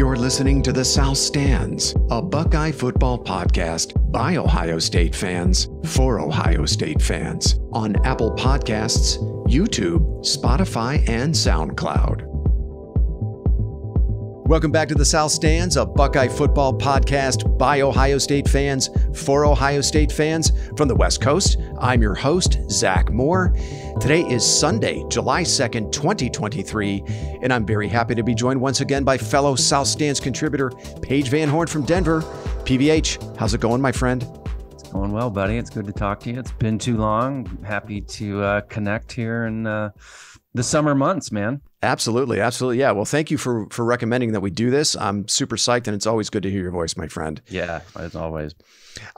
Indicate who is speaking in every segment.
Speaker 1: You're listening to The South Stands, a Buckeye football podcast by Ohio State fans for Ohio State fans on Apple Podcasts, YouTube, Spotify, and SoundCloud. Welcome back to The South Stands, a Buckeye football podcast by Ohio State fans for Ohio State fans from the West Coast. I'm your host, Zach Moore. Today is Sunday, July 2nd, 2023, and I'm very happy to be joined once again by fellow South Stands contributor, Paige Van Horn from Denver. PVH, how's it going, my friend?
Speaker 2: It's going well, buddy. It's good to talk to you. It's been too long. Happy to connect here in the summer months, man.
Speaker 1: Absolutely. Absolutely. Yeah. Well, thank you for recommending that we do this. I'm super psyched, and it's always good to hear your voice, my friend.
Speaker 2: Yeah, as always.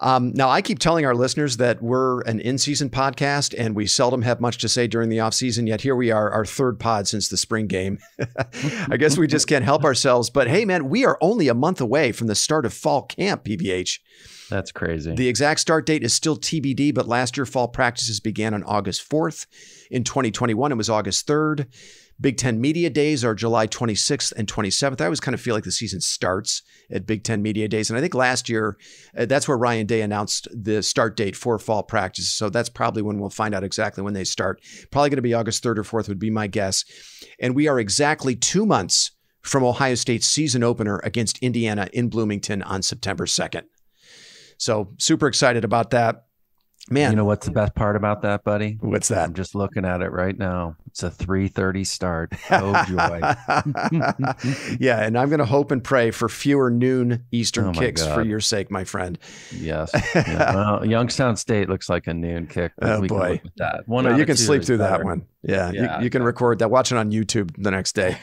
Speaker 1: Now, I keep telling our listeners that we're an in-season podcast, and we seldom have much to say during the off-season, yet here we are, our third pod since the spring game. I guess we just can't help ourselves. But hey, man, we are only a month away from the start of fall camp, PVH.
Speaker 2: That's crazy.
Speaker 1: The exact start date is still TBD, but last year fall practices began on August 4th. In 2021, it was August 3rd. Big Ten Media Days are July 26th and 27th. I always kind of feel like the season starts at Big Ten Media Days. And I think last year, that's where Ryan Day announced the start date for fall practices. So that's probably when we'll find out exactly when they start. Probably going to be August 3rd or 4th would be my guess. And we are exactly 2 months from Ohio State's season opener against Indiana in Bloomington on September 2nd. So super excited about that. Man,
Speaker 2: you know what's the best part about that, buddy?
Speaker 1: What's that?
Speaker 2: I'm just looking at it right now. It's a 3:30 start. Oh, joy.
Speaker 1: Yeah, and I'm going to hope and pray for fewer noon Eastern kicks for your sake, my friend.
Speaker 2: Yes. Yeah. Well, Youngstown State looks like a noon kick.
Speaker 1: Oh, boy.
Speaker 2: That.
Speaker 1: You can sleep through that one. Yeah, you can record that. Watch it on YouTube the next day.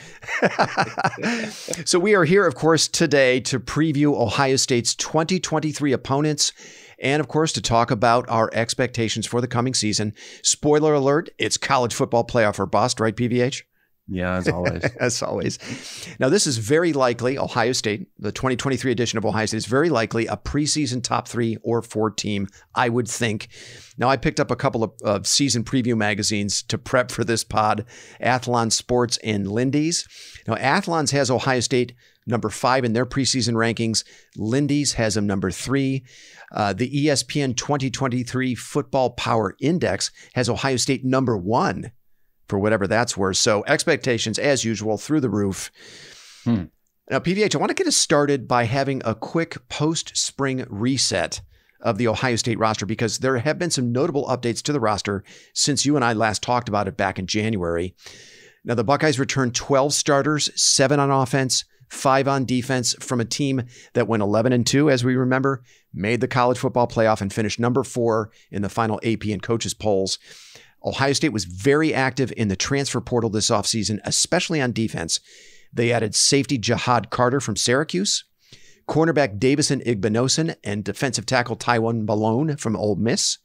Speaker 1: So we are here, of course, today to preview Ohio State's 2023 opponents and, of course, to talk about our expectations for the coming season. Spoiler alert, it's college football playoff or bust, right, PVH?
Speaker 2: Yeah, as always.
Speaker 1: As always. Now, this is very likely Ohio State, the 2023 edition of Ohio State, is very likely a preseason top 3 or 4 team, I would think. Now, I picked up a couple of season preview magazines to prep for this pod, Athlon Sports and Lindy's. Now, Athlon's has Ohio State number 5 in their preseason rankings. Lindy's has them number 3. The ESPN 2023 Football Power Index has Ohio State number 1. For whatever that's worth. So expectations, as usual, through the roof. Now, PVH, I want to get us started by having a quick post-spring reset of the Ohio State roster, because there have been some notable updates to the roster since you and I last talked about it back in January. Now, the Buckeyes returned 12 starters, 7 on offense, 5 on defense from a team that went 11-2, as we remember, made the college football playoff and finished number 4 in the final AP and coaches polls. Ohio State was very active in the transfer portal this offseason, especially on defense. They added safety Jihad Carter from Syracuse, cornerback Davison Igbinosun, and defensive tackle Tywone Malone from Ole Miss.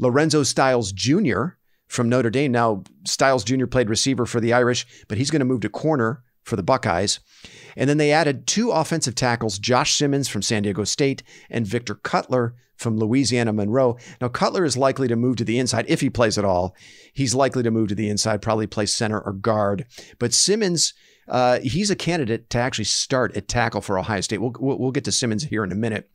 Speaker 1: Lorenzo Styles Jr. from Notre Dame. Now, Styles Jr. played receiver for the Irish, but he's going to move to corner for the Buckeyes. And then they added 2 offensive tackles, Josh Simmons from San Diego State and Victor Cutler from Louisiana Monroe. Now, Cutler is likely to move to the inside if he plays at all. He's likely to move to the inside, probably play center or guard. But Simmons, he's a candidate to actually start at tackle for Ohio State. We'll get to Simmons here in a minute.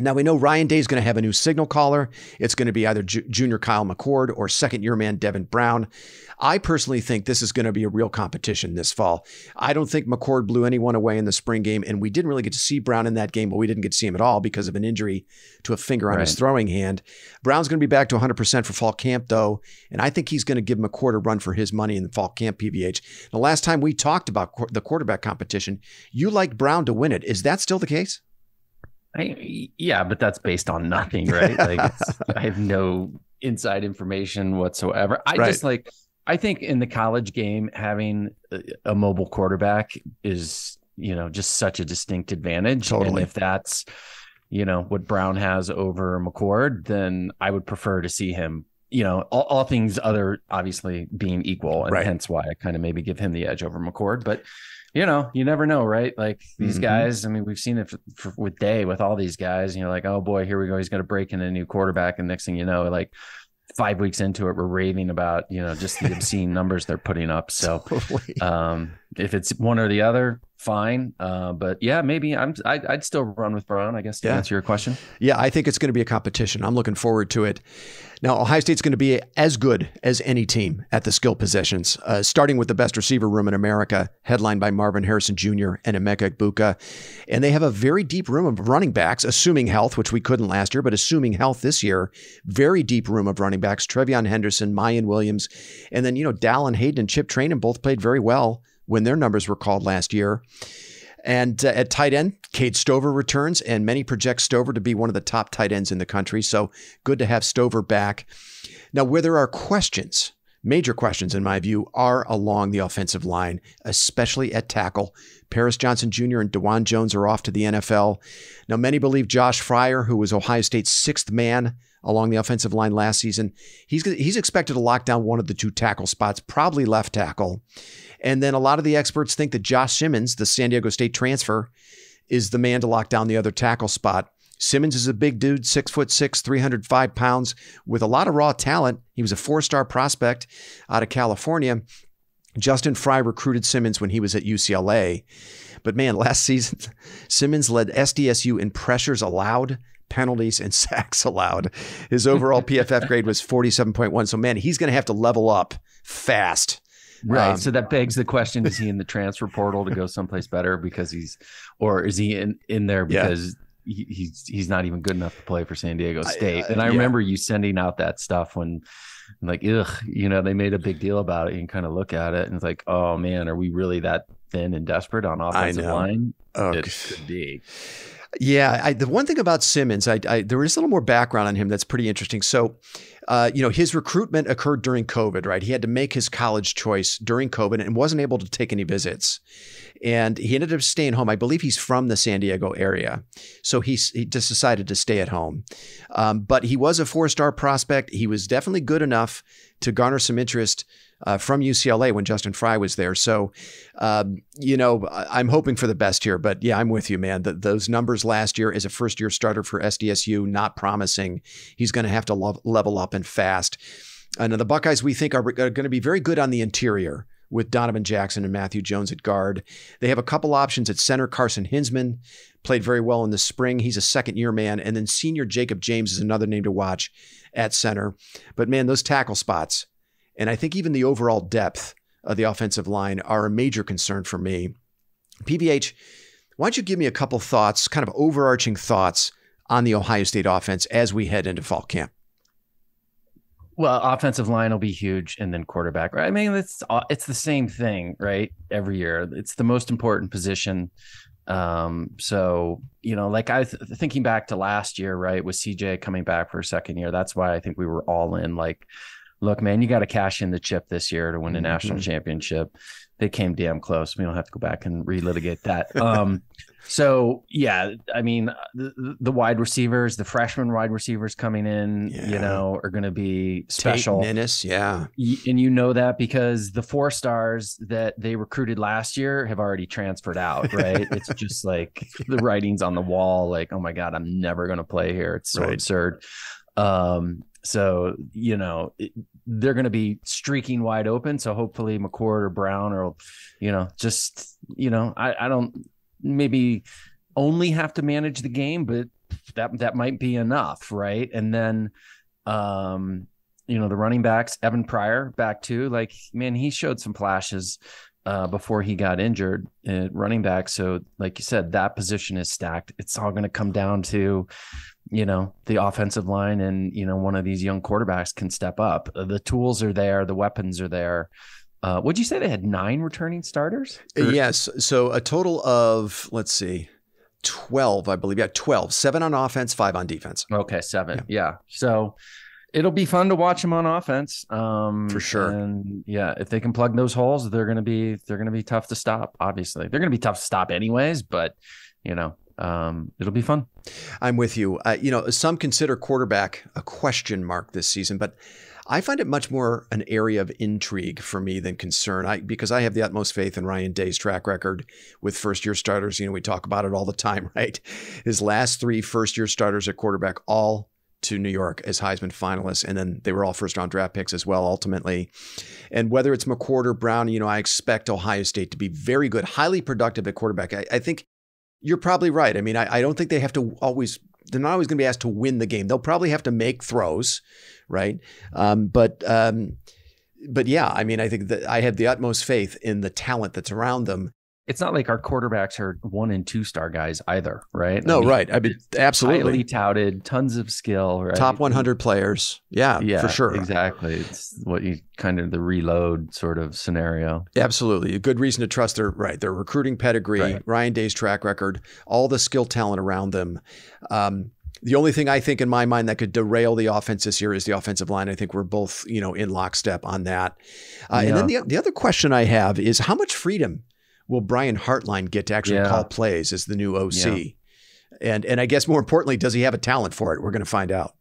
Speaker 1: Now, we know Ryan Day is going to have a new signal caller. It's going to be either junior Kyle McCord or second-year man Devin Brown. I personally think this is going to be a real competition this fall. I don't think McCord blew anyone away in the spring game, and we didn't really get to see Brown in that game, but we didn't get to see him at all because of an injury to a finger on his throwing hand. Brown's going to be back to 100% for fall camp, though, and I think he's going to give McCord a run for his money in the fall camp, PVH. The last time we talked about the quarterback competition, you liked Brown to win it. Is that still the case?
Speaker 2: Yeah, but that's based on nothing, right? Like, I have no inside information whatsoever. I think in the college game, having a mobile quarterback is, just such a distinct advantage.
Speaker 1: Totally.
Speaker 2: And if that's, what Brown has over McCord, then I would prefer to see him, all things other obviously being equal, and hence why I kind of maybe give him the edge over McCord. But you never know, right? Like these guys, I mean, we've seen it with Day, with all these guys, and you're like, oh boy, here we go. He's going to break in a new quarterback. And next thing you know, like 5 weeks into it, we're raving about, just the obscene numbers they're putting up. So if it's one or the other, fine. But yeah, maybe I'd still run with Brown, I guess, to answer your question.
Speaker 1: Yeah, I think it's going to be a competition. I'm looking forward to it. Now, Ohio State's going to be as good as any team at the skill positions, starting with the best receiver room in America, headlined by Marvin Harrison Jr. and Emeka Egbuka. And they have a very deep room of running backs, assuming health, which we couldn't last year, but assuming health this year, very deep room of running backs, Trevion Henderson, Mayan Williams, and then, Dallin Hayden and Chip Trainin both played very well when their numbers were called last year. And at tight end, Cade Stover returns, and many project Stover to be one of the top tight ends in the country. So good to have Stover back. Now, where there are questions, major questions in my view, are along the offensive line, especially at tackle. Paris Johnson Jr. and DeJuan Jones are off to the NFL. Now, many believe Josh Fryer, who was Ohio State's sixth man along the offensive line last season, he's expected to lock down one of the two tackle spots, probably left tackle. And then a lot of the experts think that Josh Simmons, the San Diego State transfer, is the man to lock down the other tackle spot. Simmons is a big dude, 6'6", 305 pounds, with a lot of raw talent. He was a 4-star prospect out of California. Justin Fry recruited Simmons when he was at UCLA. But man, last season, Simmons led SDSU in pressures allowed, penalties, and sacks allowed. His overall PFF grade was 47.1. So man, he's going to have to level up fast.
Speaker 2: Right. So that begs the question, is he in the transfer portal to go someplace better because or is he in there because he's not even good enough to play for San Diego State? And I remember you sending out that stuff when like, they made a big deal about it. You can kind of look at it and it's like, oh man, are we really that thin and desperate on offensive line? It could be.
Speaker 1: Yeah, the one thing about Simmons, there is a little more background on him that's pretty interesting. So, his recruitment occurred during COVID, right? He had to make his college choice during COVID and wasn't able to take any visits. And he ended up staying home. I believe he's from the San Diego area. So he just decided to stay at home. But he was a 4-star prospect. He was definitely good enough to garner some interest from UCLA when Justin Fry was there. So, I'm hoping for the best here. But yeah, I'm with you, man. Those numbers last year as a first-year starter for SDSU, not promising. He's going to have to level up and fast. Now, the Buckeyes, we think, are going to be very good on the interior with Donovan Jackson and Matthew Jones at guard. They have a couple options at center. Carson Hinsman played very well in the spring. He's a second-year man. And then senior Jacob James is another name to watch at center. But man, those tackle spots, and I think even the overall depth of the offensive line are a major concern for me. PVH, why don't you give me a couple thoughts, kind of overarching thoughts on the Ohio State offense as we head into fall camp?
Speaker 2: Well, offensive line will be huge, and then quarterback. Right? I mean, it's the same thing, right? Every year, it's the most important position. So, like thinking back to last year, right, with CJ coming back for a second year, that's why I think we were all in. Like, look, man, you got to cash in the chip this year to win a national championship. They came damn close. We don't have to go back and relitigate that. So yeah, I mean, the wide receivers, the freshman wide receivers coming in, are going to be special.
Speaker 1: Tate Ninnis, yeah.
Speaker 2: And that because the 4-stars that they recruited last year have already transferred out, right? It's just like the writing's on the wall, like, oh my God, I'm never going to play here. It's so absurd. So, they're going to be streaking wide open. So hopefully McCord or Brown or, I don't maybe only have to manage the game, but that might be enough. Right. And then, the running backs, Evan Pryor back too, like, man, he showed some flashes before he got injured at running back. So like you said, that position is stacked. It's all going to come down to, the offensive line and, one of these young quarterbacks can step up. The tools are there. The weapons are there. Would you say they had 9 returning starters?
Speaker 1: Yes. So a total of, 12, I believe. Yeah, 12. 7 on offense, 5 on defense.
Speaker 2: Okay, 7. Yeah. So it'll be fun to watch them on offense.
Speaker 1: For sure.
Speaker 2: And yeah, if they can plug those holes, they're going to be tough to stop. Obviously, they're going to be tough to stop anyways, but it'll be fun.
Speaker 1: I'm with you. Some consider quarterback a question mark this season, but I find it much more an area of intrigue for me than concern. Because I have the utmost faith in Ryan Day's track record with first-year starters. We talk about it all the time, right? His last 3 first-year starters at quarterback all to New York as Heisman finalists, and then they were all first-round draft picks as well, ultimately. And whether it's McCord or Brown, I expect Ohio State to be very good, highly productive at quarterback. I think you're probably right. I mean, I don't think they have to always. They're not always going to be asked to win the game. They'll probably have to make throws, right? But yeah, I mean, I think that I have the utmost faith in the talent that's around them.
Speaker 2: It's not like our quarterbacks are 1 and 2 star guys either, right?
Speaker 1: No, right. I mean, absolutely.
Speaker 2: Highly touted, tons of skill, right?
Speaker 1: Top 100 players. Yeah, for sure.
Speaker 2: Exactly. It's what you kind of the reload sort of scenario.
Speaker 1: Absolutely. A good reason to trust their recruiting pedigree, Ryan Day's track record, all the skill talent around them. The only thing I think in my mind that could derail the offense this year is the offensive line. I think we're both, in lockstep on that. And then the other question I have is how much freedom will Brian Hartline get to actually call plays as the new OC? Yeah. And I guess more importantly, does he have a talent for it? We're going to find out.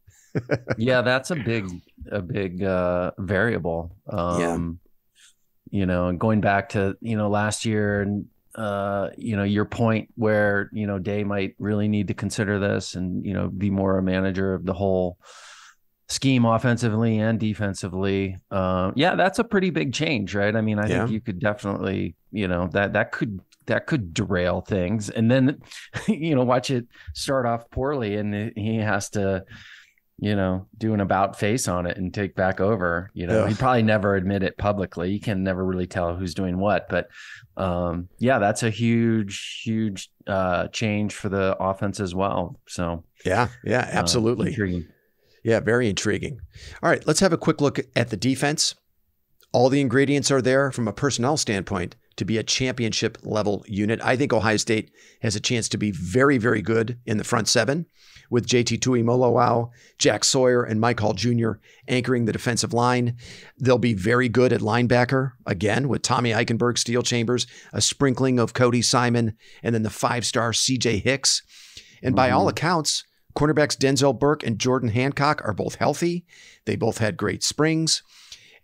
Speaker 2: Yeah, that's a big variable. And going back to, last year and, your point where, Day might really need to consider this and, be more a manager of the whole scheme offensively and defensively. That's a pretty big change, right? I mean, I think you could definitely, that could derail things, and then, watch it start off poorly and he has to, do an about face on it and take back over. He'd probably never admit it publicly. You can never really tell who's doing what, but that's a huge change for the offense as well. So
Speaker 1: absolutely.
Speaker 2: Intriguing.
Speaker 1: Yeah, very intriguing. All right, let's have a quick look at the defense. All the ingredients are there from a personnel standpoint to be a championship level unit. I think Ohio State has a chance to be very, very good in the front seven with JT Tuimoloau, Jack Sawyer, and Mike Hall Jr. anchoring the defensive line. They'll be very good at linebacker, again, with Tommy Eichenberg, Steel Chambers, a sprinkling of Cody Simon, and then the 5-star CJ Hicks. And by all accounts, cornerbacks Denzel Burke and Jordan Hancock are both healthy. They both had great springs.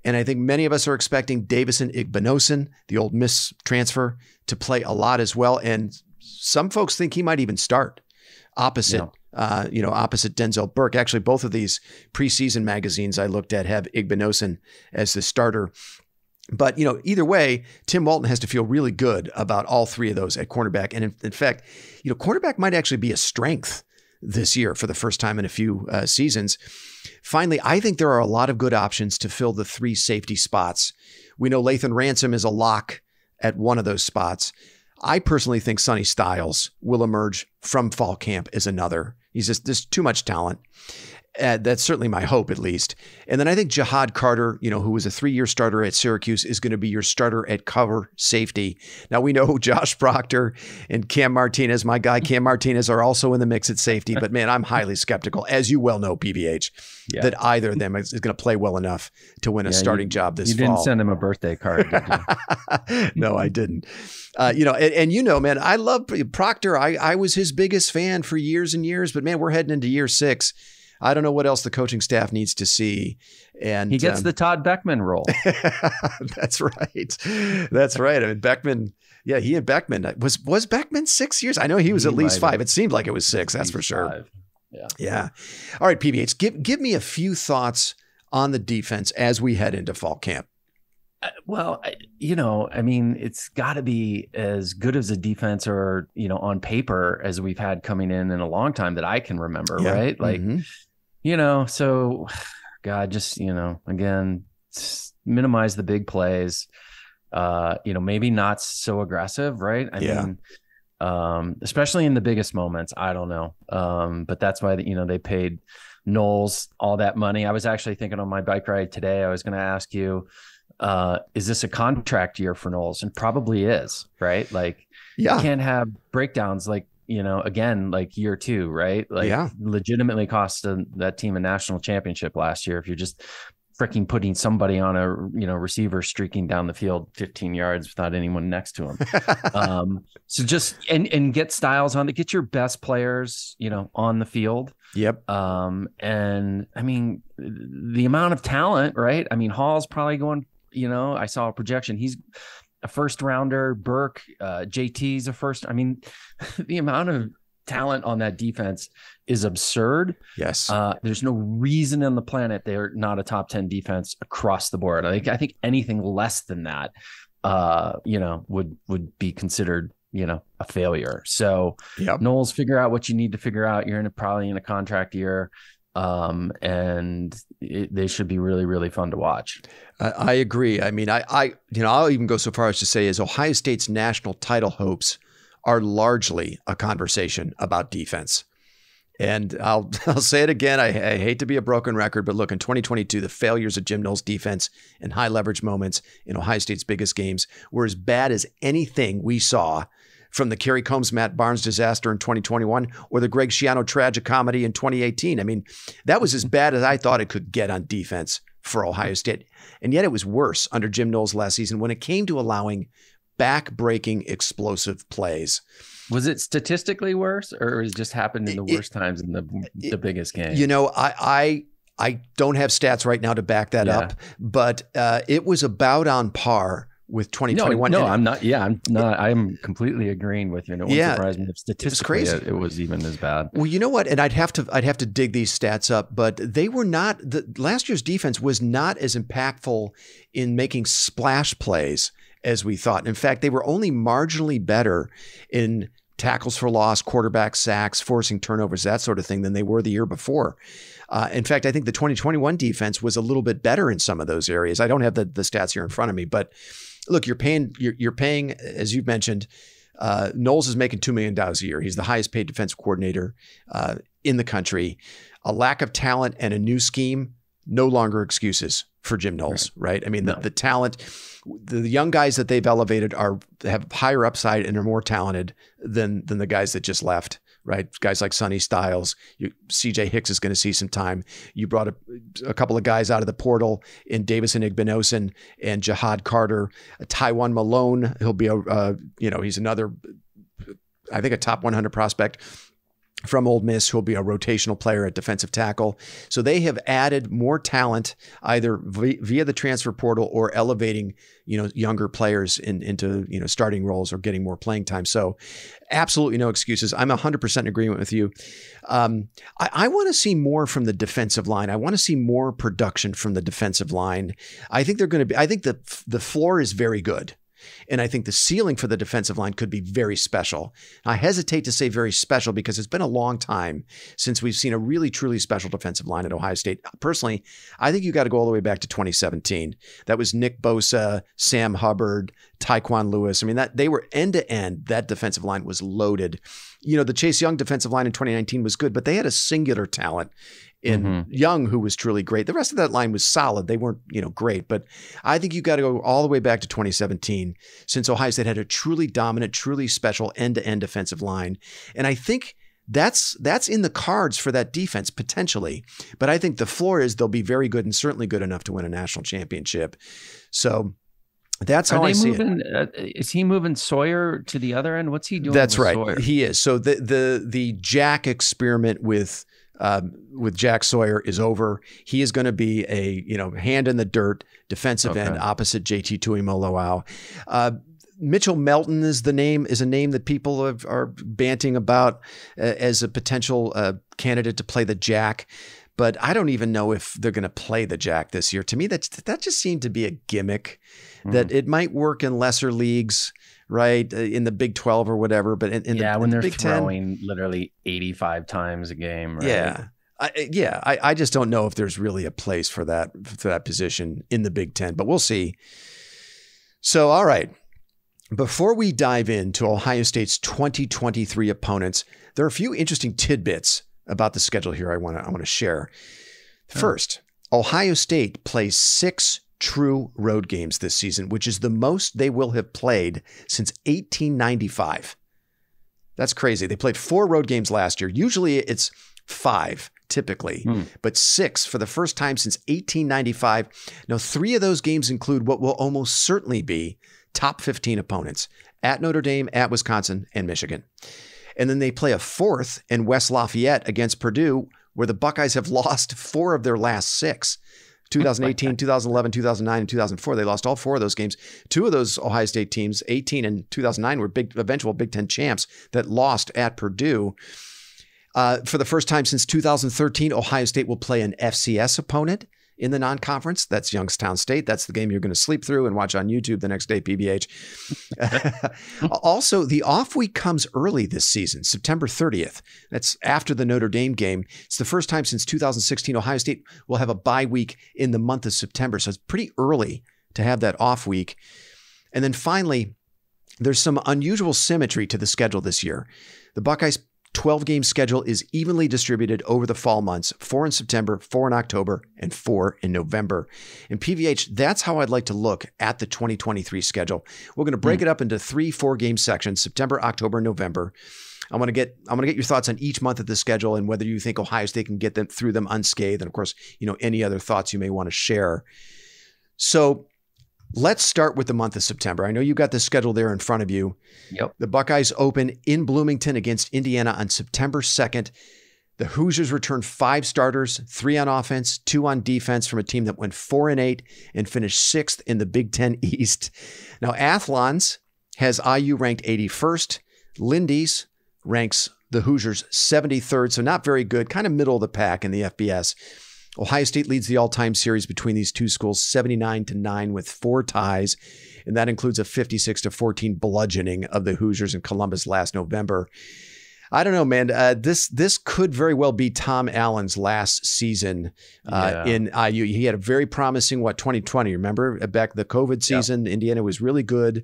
Speaker 1: And I think many of us are expecting Davison Igbinosun, the Ole Miss transfer, to play a lot as well. And some folks think he might even start opposite Denzel Burke. Actually, both of these preseason magazines I looked at have Igbinosun as the starter. But, either way, Tim Walton has to feel really good about all three of those at cornerback. And in fact, cornerback might actually be a strength this year for the first time in a few seasons. Finally, I think there are a lot of good options to fill the 3 safety spots. We know Lathan Ransom is a lock at one of those spots. I personally think Sonny Styles will emerge from fall camp as another. There's too much talent. That's certainly my hope, at least. And then I think Jihad Carter, who was a 3-year starter at Syracuse, is going to be your starter at cover safety. Now, we know Josh Proctor and Cam Martinez, my guy Cam Martinez, are also in the mix at safety. But, man, I'm highly skeptical, as you well know, PBH, that either of them is going to play well enough to win a starting job this fall.
Speaker 2: You didn't send him a birthday card, did you?
Speaker 1: No, I didn't. Man, I love Proctor. I was his biggest fan for years and years. But, man, we're heading into year 6. I don't know what else the coaching staff needs to see. And
Speaker 2: he gets the Todd Beckman role.
Speaker 1: That's right. That's right. I mean, Beckman. Yeah, he and Beckman was Beckman 6 years. I know he was at least 5. It seemed like it was 6. That's for sure.
Speaker 2: 5.
Speaker 1: Yeah. All right, PBH, give me a few thoughts on the defense as we head into fall camp.
Speaker 2: It's got to be as good as a defense or, on paper as we've had coming in a long time that I can remember, right? Like, so God, just, again, minimize the big plays, maybe not so aggressive, right? I mean, especially in the biggest moments, I don't know. But that's why, they paid Knowles all that money. I was actually thinking on my bike ride today, I was going to ask you, is this a contract year for Knowles? And probably is, right? Like, you can't have breakdowns like, again, like year 2, right? Like, legitimately cost that team a national championship last year if you're just freaking putting somebody on a receiver streaking down the field 15 yards without anyone next to him. So just and get Styles on to get your best players, on the field.
Speaker 1: Yep.
Speaker 2: And I mean, the amount of talent, right? I mean, Hall's probably going. I saw a projection. He's a first rounder. Burke, JT's a first. I mean, the amount of talent on that defense is absurd.
Speaker 1: Yes.
Speaker 2: There's no reason on the planet they're not a top 10 defense across the board. I think anything less than that, would be considered, a failure. So Knowles, figure out what you need to figure out. You're probably in a contract year. And they should be really, really fun to watch.
Speaker 1: I agree. I mean, I'll even go so far as to say is Ohio State's national title hopes are largely a conversation about defense. And I'll say it again. I hate to be a broken record, but look, in 2022, the failures of Jim Knowles' defense in high leverage moments in Ohio State's biggest games were as bad as anything we saw from the Kerry Combs, Matt Barnes disaster in 2021 or the Greg Schiano tragicomedy in 2018. I mean, that was as bad as I thought it could get on defense for Ohio State. And yet it was worse under Jim Knowles last season when it came to allowing back-breaking explosive plays.
Speaker 2: Was it statistically worse, or it just happened in the worst times in the biggest game?
Speaker 1: I don't have stats right now to back that up, but it was about on par with 2021.
Speaker 2: No, I'm not. Yeah, I'm not. I'm completely agreeing with you. And it wouldn't surprise me if statistically it was even as bad.
Speaker 1: Well, you know what? And I'd have to dig these stats up, but they were not. Last year's defense was not as impactful in making splash plays as we thought. In fact, they were only marginally better in tackles for loss, quarterback sacks, forcing turnovers, that sort of thing than they were the year before. In fact, I think the 2021 defense was a little bit better in some of those areas. I don't have the stats here in front of me, but look, you're paying, as you've mentioned, Knowles is making $2 million a year. He's the highest paid defensive coordinator in the country. A lack of talent and a new scheme, no longer excuses for Jim Knowles, right? I mean, the talent, the young guys that they've elevated have higher upside and are more talented than the guys that just left, right? Guys like Sonny Styles, CJ Hicks is going to see some time. You brought a couple of guys out of the portal in Davison Igbinosun and Jihad Carter, Taiwan Malone. He'll be he's another, I think, a top 100 prospect from Ole Miss, who'll be a rotational player at defensive tackle. So they have added more talent either via the transfer portal or elevating, younger players into, starting roles or getting more playing time. So absolutely no excuses. I'm 100% in agreement with you. I want to see more from the defensive line. I want to see more production from the defensive line. I think the floor is very good. And I think the ceiling for the defensive line could be very special. I hesitate to say very special because it's been a long time since we've seen a really, truly special defensive line at Ohio State. Personally, I think you got to go all the way back to 2017. That was Nick Bosa, Sam Hubbard, Tyquan Lewis. I mean, that they were end to end. That defensive line was loaded. The Chase Young defensive line in 2019 was good, but they had a singular talent in Young, who was truly great. The rest of that line was solid. They weren't, great, but I think you got to go all the way back to 2017 since Ohio State had a truly dominant, truly special end-to-end defensive line. And I think that's in the cards for that defense potentially. But I think the floor is they'll be very good and certainly good enough to win a national championship. So that's how I see it.
Speaker 2: Is he moving Sawyer to the other end? What's he doing?
Speaker 1: That's right.
Speaker 2: Sawyer?
Speaker 1: He is. So the Jack experiment with Jack Sawyer is over. He is going to be a hand in the dirt defensive end opposite JT Tuimoloau. Mitchell Melton is a name that people are banting about as a potential candidate to play the Jack. But I don't even know if they're going to play the Jack this year. To me, that just seemed to be a gimmick that it might work in lesser leagues, right? In the Big 12 or whatever. But when
Speaker 2: they're
Speaker 1: Big
Speaker 2: throwing
Speaker 1: 10,
Speaker 2: literally 85 times a game, right?
Speaker 1: I just don't know if there's really a place for that position in the Big 10, but we'll see. So, all right. Before we dive into Ohio State's 2023 opponents, there are a few interesting tidbits about the schedule here I want to share. First, Ohio State plays 6 true road games this season, which is the most they will have played since 1895. That's crazy. They played 4 road games last year. Usually it's 5 typically, but 6 for the first time since 1895. Now, 3 of those games include what will almost certainly be top 15 opponents at Notre Dame, at Wisconsin, and Michigan. And then they play a 4th in West Lafayette against Purdue, where the Buckeyes have lost 4 of their last 6. 2018, 2011, 2009, and 2004. They lost all 4 of those games. 2 of those Ohio State teams, 18 and 2009, were eventual Big Ten champs that lost at Purdue. For the first time since 2013, Ohio State will play an FCS opponent in the non-conference. That's Youngstown State. That's the game you're going to sleep through and watch on YouTube the next day, PBH. Also, the off week comes early this season, September 30th. That's after the Notre Dame game. It's the first time since 2016 Ohio State will have a bye week in the month of September. So it's pretty early to have that off week. And then finally, there's some unusual symmetry to the schedule this year. The Buckeyes' 12-game schedule is evenly distributed over the fall months, 4 in September, 4 in October, and 4 in November. And PVH, that's how I'd like to look at the 2023 schedule. We're going to break it up into 3 4-game sections, September, October, and November. I'm going to get your thoughts on each month of the schedule and whether you think Ohio State can get them through them unscathed. And of course, any other thoughts you may want to share. So let's start with the month of September. I know you got the schedule there in front of you.
Speaker 2: Yep.
Speaker 1: The Buckeyes open in Bloomington against Indiana on September 2nd. The Hoosiers return 5 starters, 3 on offense, 2 on defense from a team that went 4-8 and finished 6th in the Big Ten East. Now, Athlon's has IU ranked 81st. Lindy's ranks the Hoosiers 73rd, so not very good, kind of middle of the pack in the FBS. Ohio State leads the all-time series between these two schools 79-9 with 4 ties, and that includes a 56-14 bludgeoning of the Hoosiers in Columbus last November. I don't know, man. This could very well be Tom Allen's last season in IU. He had a very promising 2020. Remember back the COVID season, Indiana was really good.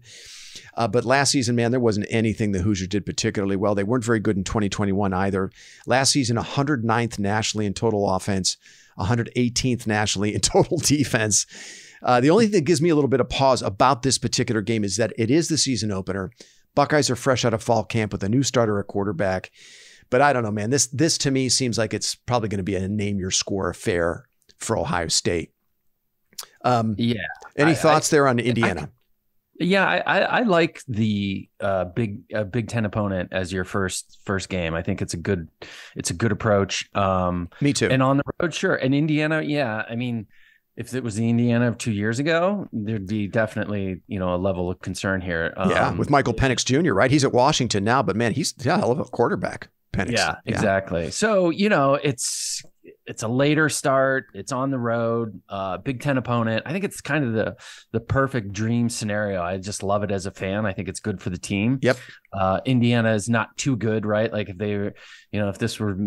Speaker 1: But last season, man, there wasn't anything the Hoosiers did particularly well. They weren't very good in 2021 either. Last season, 109th nationally in total offense, 118th nationally in total defense. The only thing that gives me a little bit of pause about this particular game is that it is the season opener. Buckeyes are fresh out of fall camp with a new starter at quarterback. But I don't know, man. This to me seems like it's probably going to be a name your score affair for Ohio State. Any thoughts there on Indiana?
Speaker 2: I like the Big Ten opponent as your first game. I think it's a good approach.
Speaker 1: Me too.
Speaker 2: And on the road, sure. And Indiana, I mean, if it was the Indiana of 2 years ago, there'd be definitely a level of concern here.
Speaker 1: With Michael Penix Jr., right? He's at Washington now, but man, he's a hell of a quarterback. Penix.
Speaker 2: Yeah, exactly. So it's a later start. It's on the road. Big Ten opponent. I think it's kind of the perfect dream scenario. I just love it as a fan. I think it's good for the team.
Speaker 1: Yep.
Speaker 2: Indiana is not too good, right? Like if they were, if this were,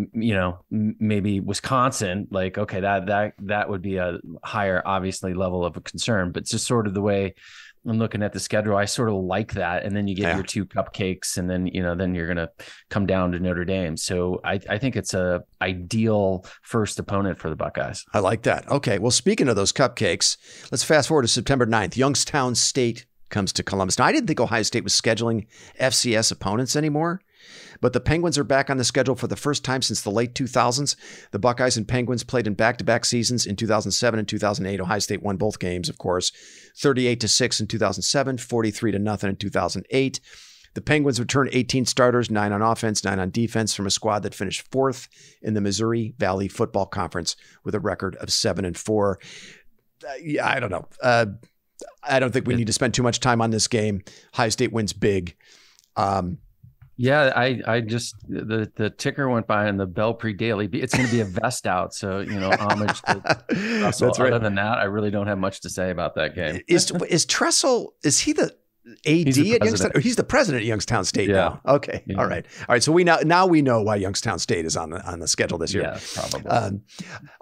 Speaker 2: maybe Wisconsin, like, okay, that would be a higher, obviously, level of a concern. But it's just sort of the way I'm looking at the schedule. I sort of like that. And then you get your 2 cupcakes, and then, then you're going to come down to Notre Dame. So I think it's a ideal first opponent for the Buckeyes.
Speaker 1: I like that. Okay. Well, speaking of those cupcakes, let's fast forward to September 9th. Youngstown State comes to Columbus. Now, I didn't think Ohio State was scheduling FCS opponents anymore, but the Penguins are back on the schedule for the first time since the late 2000s. The Buckeyes and Penguins played in back-to-back seasons in 2007 and 2008. Ohio State won both games, of course, 38-6 in 2007, 43-0 in 2008. The Penguins returned 18 starters, 9 on offense, 9 on defense from a squad that finished 4th in the Missouri Valley Football Conference with a record of 7-4. I don't know. I don't think we need to spend too much time on this game. Ohio State wins big.
Speaker 2: I just the ticker went by on the Belpre Daily. It's going to be a vest out, so homage to Tressel.
Speaker 1: That's right.
Speaker 2: Other than that, I really don't have much to say about that game.
Speaker 1: Is Tressel? Is he the AD at Youngstown? He's the president at Youngstown State now. Okay, yeah. All right. So we know why Youngstown State is on the schedule this year.
Speaker 2: Yeah, probably.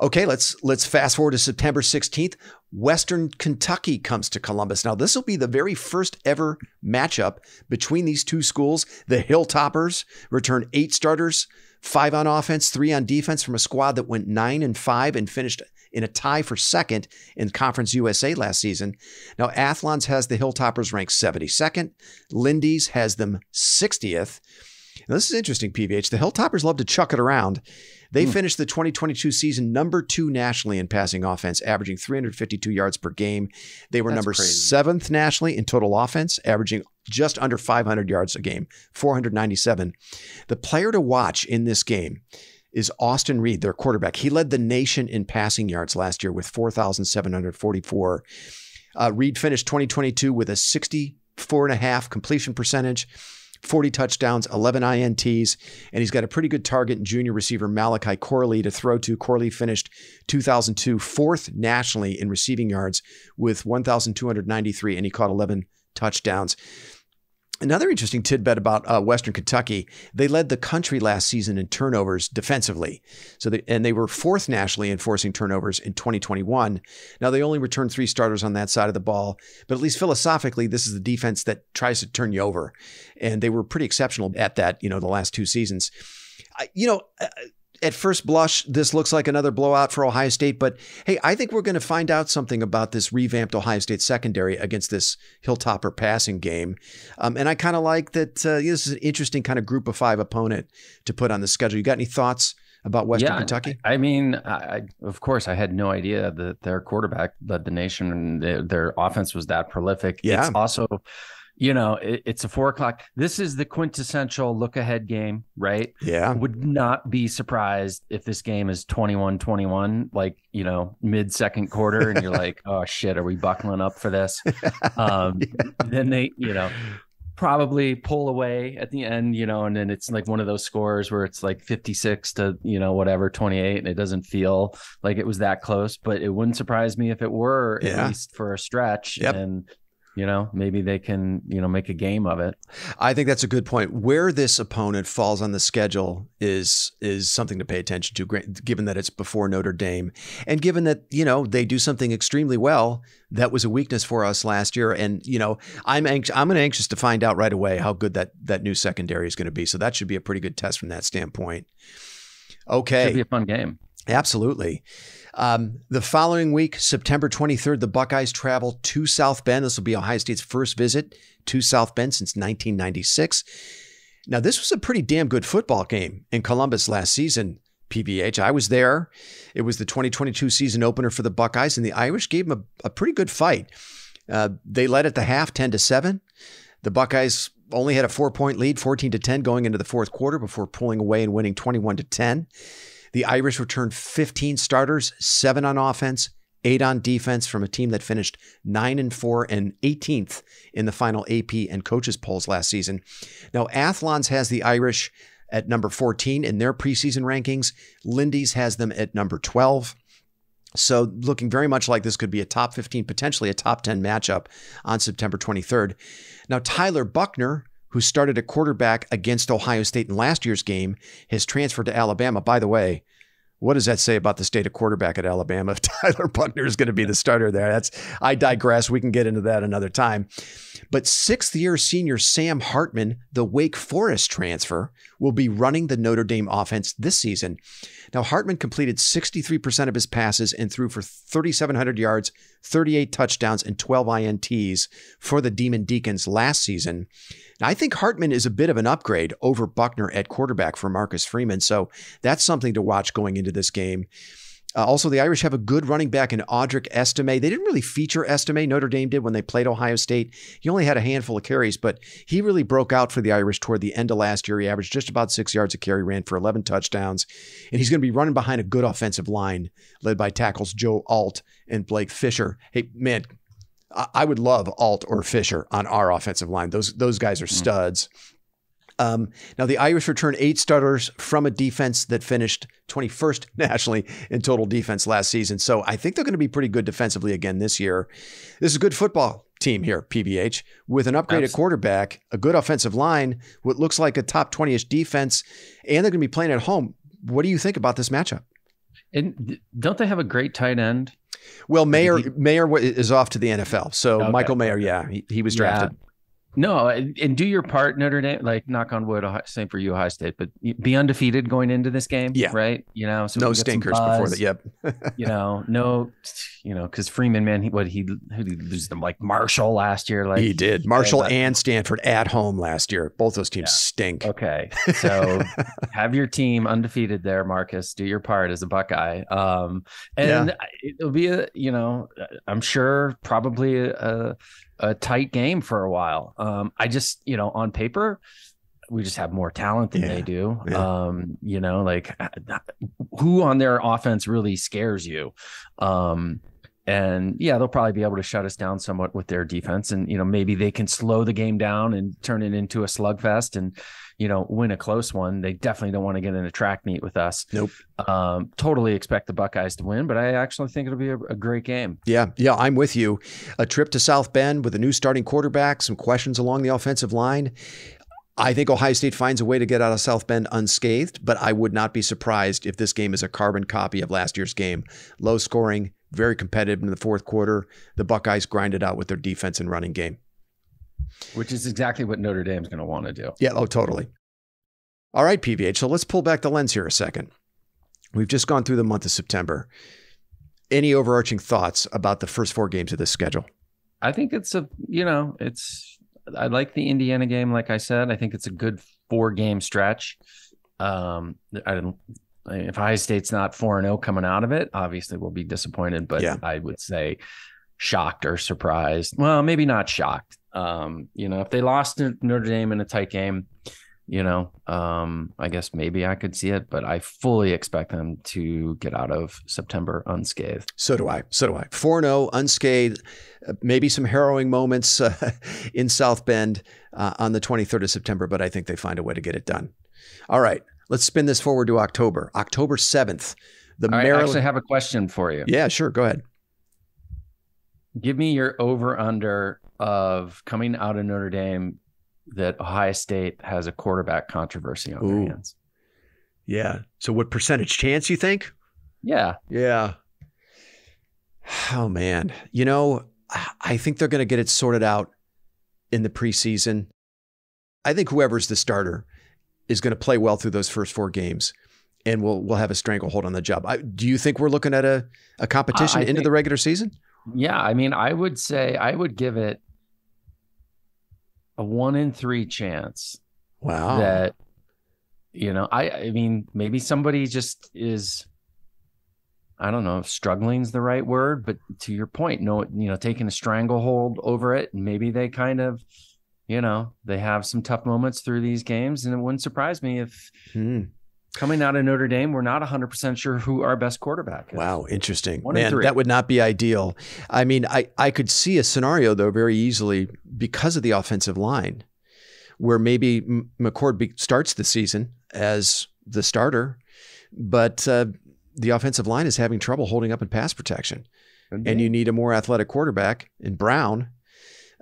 Speaker 1: Okay, let's fast forward to September 16th. Western Kentucky comes to Columbus. Now, this will be the very first ever matchup between these two schools. The Hilltoppers return 8 starters, 5 on offense, 3 on defense from a squad that went 9-5 and finished in a tie for second in Conference USA last season. Now, Athlon's has the Hilltoppers ranked 72nd. Lindy's has them 60th. Now, this is interesting, PVH. The Hilltoppers love to chuck it around. They finished the 2022 season number 2 nationally in passing offense, averaging 352 yards per game. They were number 7th nationally in total offense, averaging just under 500 yards a game, 497. The player to watch in this game is Austin Reed, their quarterback. He led the nation in passing yards last year with 4,744. Reed finished 2022 with a 64.5 completion percentage, 40 touchdowns, 11 INTs, and he's got a pretty good target in junior receiver Malachi Corley to throw to. Corley finished 2002 fourth nationally in receiving yards with 1,293, and he caught 11 touchdowns. Another interesting tidbit about Western Kentucky, they led the country last season in turnovers defensively. They were fourth nationally in forcing turnovers in 2021. Now, they only returned 3 starters on that side of the ball, but at least philosophically, this is the defense that tries to turn you over. And they were pretty exceptional at that, the last 2 seasons. At first blush, this looks like another blowout for Ohio State, but hey, I think we're going to find out something about this revamped Ohio State secondary against this Hilltopper passing game. And I kind of like that this is an interesting kind of group of 5 opponent to put on the schedule. You got any thoughts about Western Kentucky?
Speaker 2: I mean, of course, I had no idea that their quarterback led the nation and their offense was that prolific.
Speaker 1: Yeah.
Speaker 2: It's also... it's a 4:00. This is the quintessential look ahead game, right?
Speaker 1: Yeah.
Speaker 2: Would not be surprised if this game is 21-21, like, mid second quarter. And you're like, oh shit, are we buckling up for this? Then they, probably pull away at the end, and then it's like one of those scores where it's like 56 to, 28. And it doesn't feel like it was that close, but it wouldn't surprise me if it were at least for a stretch.
Speaker 1: Yep.
Speaker 2: And maybe they can, make a game of it.
Speaker 1: I think that's a good point. Where this opponent falls on the schedule is something to pay attention to, given that it's before Notre Dame and given that, they do something extremely well. That was a weakness for us last year. And, I'm anxious to find out right away how good that new secondary is going to be. So that should be a pretty good test from that standpoint. Okay.
Speaker 2: Should be a fun game.
Speaker 1: Absolutely. The following week, September 23rd, the Buckeyes travel to South Bend. This will be Ohio State's first visit to South Bend since 1996. Now, this was a pretty damn good football game in Columbus last season, PVH. I was there. It was the 2022 season opener for the Buckeyes, and the Irish gave them a pretty good fight. They led at the half 10-7. The Buckeyes only had a 4-point lead, 14-10 going into the fourth quarter before pulling away and winning 21-10. The Irish returned 15 starters, 7 on offense, 8 on defense from a team that finished 9-4 and 18th in the final AP and coaches polls last season. Now, Athlon's has the Irish at number 14 in their preseason rankings. Lindy's has them at number 12. So looking very much like this could be a top 15, potentially a top 10 matchup on September 23rd. Now, Tyler Buckner, who started at quarterback against Ohio State in last year's game, has transferred to Alabama. By the way, what does that say about the state of quarterback at Alabama if Tyler Buckner is going to be the starter there? I digress. We can get into that another time. But 6th-year senior Sam Hartman, the Wake Forest transfer, will be running the Notre Dame offense this season. Now, Hartman completed 63% of his passes and threw for 3,700 yards, 38 touchdowns, and 12 INTs for the Demon Deacons last season. Now, I think Hartman is a bit of an upgrade over Buckner at quarterback for Marcus Freeman, so that's something to watch going into this game. Also, the Irish have a good running back in Audric Estime. They didn't really feature Estime. Notre Dame did when they played Ohio State. He only had a handful of carries, but he really broke out for the Irish toward the end of last year. He averaged just about 6 yards a carry, ran for 11 touchdowns, and he's going to be running behind a good offensive line led by tackles Joe Alt and Blake Fisher. Hey, man, I would love Alt or Fisher on our offensive line. Those guys are studs. Now, the Irish return 8 starters from a defense that finished 21st nationally in total defense last season. So I think they're going to be pretty good defensively again this year. This is a good football team here, PVH, with an upgraded quarterback, a good offensive line, what looks like a top 20-ish defense, and they're going to be playing at home. What do you think about this matchup?
Speaker 2: And don't they have a great tight end?
Speaker 1: Well, Mayer is off to the NFL. So okay. Michael Mayer, he was drafted.
Speaker 2: No, and do your part, Notre Dame, like knock on wood, same for you, Ohio State, but be undefeated going into this game, right? So
Speaker 1: no stinkers before that. Yep.
Speaker 2: Because Freeman, man, who did he lose them? Like Marshall last year? Like
Speaker 1: he did. Marshall and Stanford at home last year. Both those teams stink.
Speaker 2: Okay, so have your team undefeated there, Marcus. Do your part as a Buckeye, and it'll be I'm sure probably a tight game for a while. I just, on paper, we just have more talent than they do.
Speaker 1: Yeah.
Speaker 2: You know, like who on their offense really scares you? And yeah, they'll probably be able to shut us down somewhat with their defense. And, you know, maybe they can slow the game down and turn it into a slugfest and, you know, win a close one. They definitely don't want to get in a track meet with us.
Speaker 1: Nope.
Speaker 2: Totally expect the Buckeyes to win, but I actually think it'll be a great game. Yeah,
Speaker 1: I'm with you. A trip to South Bend with a new starting quarterback, some questions along the offensive line. I think Ohio State finds a way to get out of South Bend unscathed, but I would not be surprised if this game is a carbon copy of last year's game. Low scoring, very competitive in the fourth quarter. The Buckeyes grinded out with their defense and running game.
Speaker 2: Which is exactly what Notre Dame's going to want to do.
Speaker 1: Yeah, totally. All right, PVH, so let's pull back the lens here a second. We've just gone through the month of September. Any overarching thoughts about the first 4 games of this schedule?
Speaker 2: I think I like the Indiana game, like I said. I think it's a good 4-game stretch. If Ohio State's not 4-0 coming out of it, obviously we'll be disappointed, but yeah. I would say shocked or surprised. Well, maybe not shocked. If they lost to Notre Dame in a tight game, I guess maybe I could see it, but I fully expect them to get out of September unscathed.
Speaker 1: So do I. 4-0 unscathed, maybe some harrowing moments in South Bend on the 23rd of September, but I think they find a way to get it done. All right, let's spin this forward to October 7th.
Speaker 2: I actually have a question for you.
Speaker 1: Yeah, sure. Go ahead.
Speaker 2: Give me your over-under of coming out of Notre Dame that Ohio State has a quarterback controversy on their hands.
Speaker 1: Yeah. So what percentage chance you think?
Speaker 2: Yeah.
Speaker 1: Yeah. Oh, man. I think they're going to get it sorted out in the preseason. I think whoever's the starter is going to play well through those first 4 games, and we'll have a stranglehold on the job. Do you think we're looking at a competition into the regular season?
Speaker 2: Yeah. I mean, I would say I would give it a 1 in 3 chance.
Speaker 1: Wow.
Speaker 2: That, I mean, maybe somebody just is, I don't know if struggling is the right word, but to your point, taking a stranglehold over it. And maybe they kind of, they have some tough moments through these games. And it wouldn't surprise me if coming out of Notre Dame, we're not 100% sure who our best quarterback is.
Speaker 1: Wow, interesting. Man, that would not be ideal. I mean, I could see a scenario, though, very easily because of the offensive line where maybe McCord starts the season as the starter, but the offensive line is having trouble holding up in pass protection. Indeed. And you need a more athletic quarterback in Brown,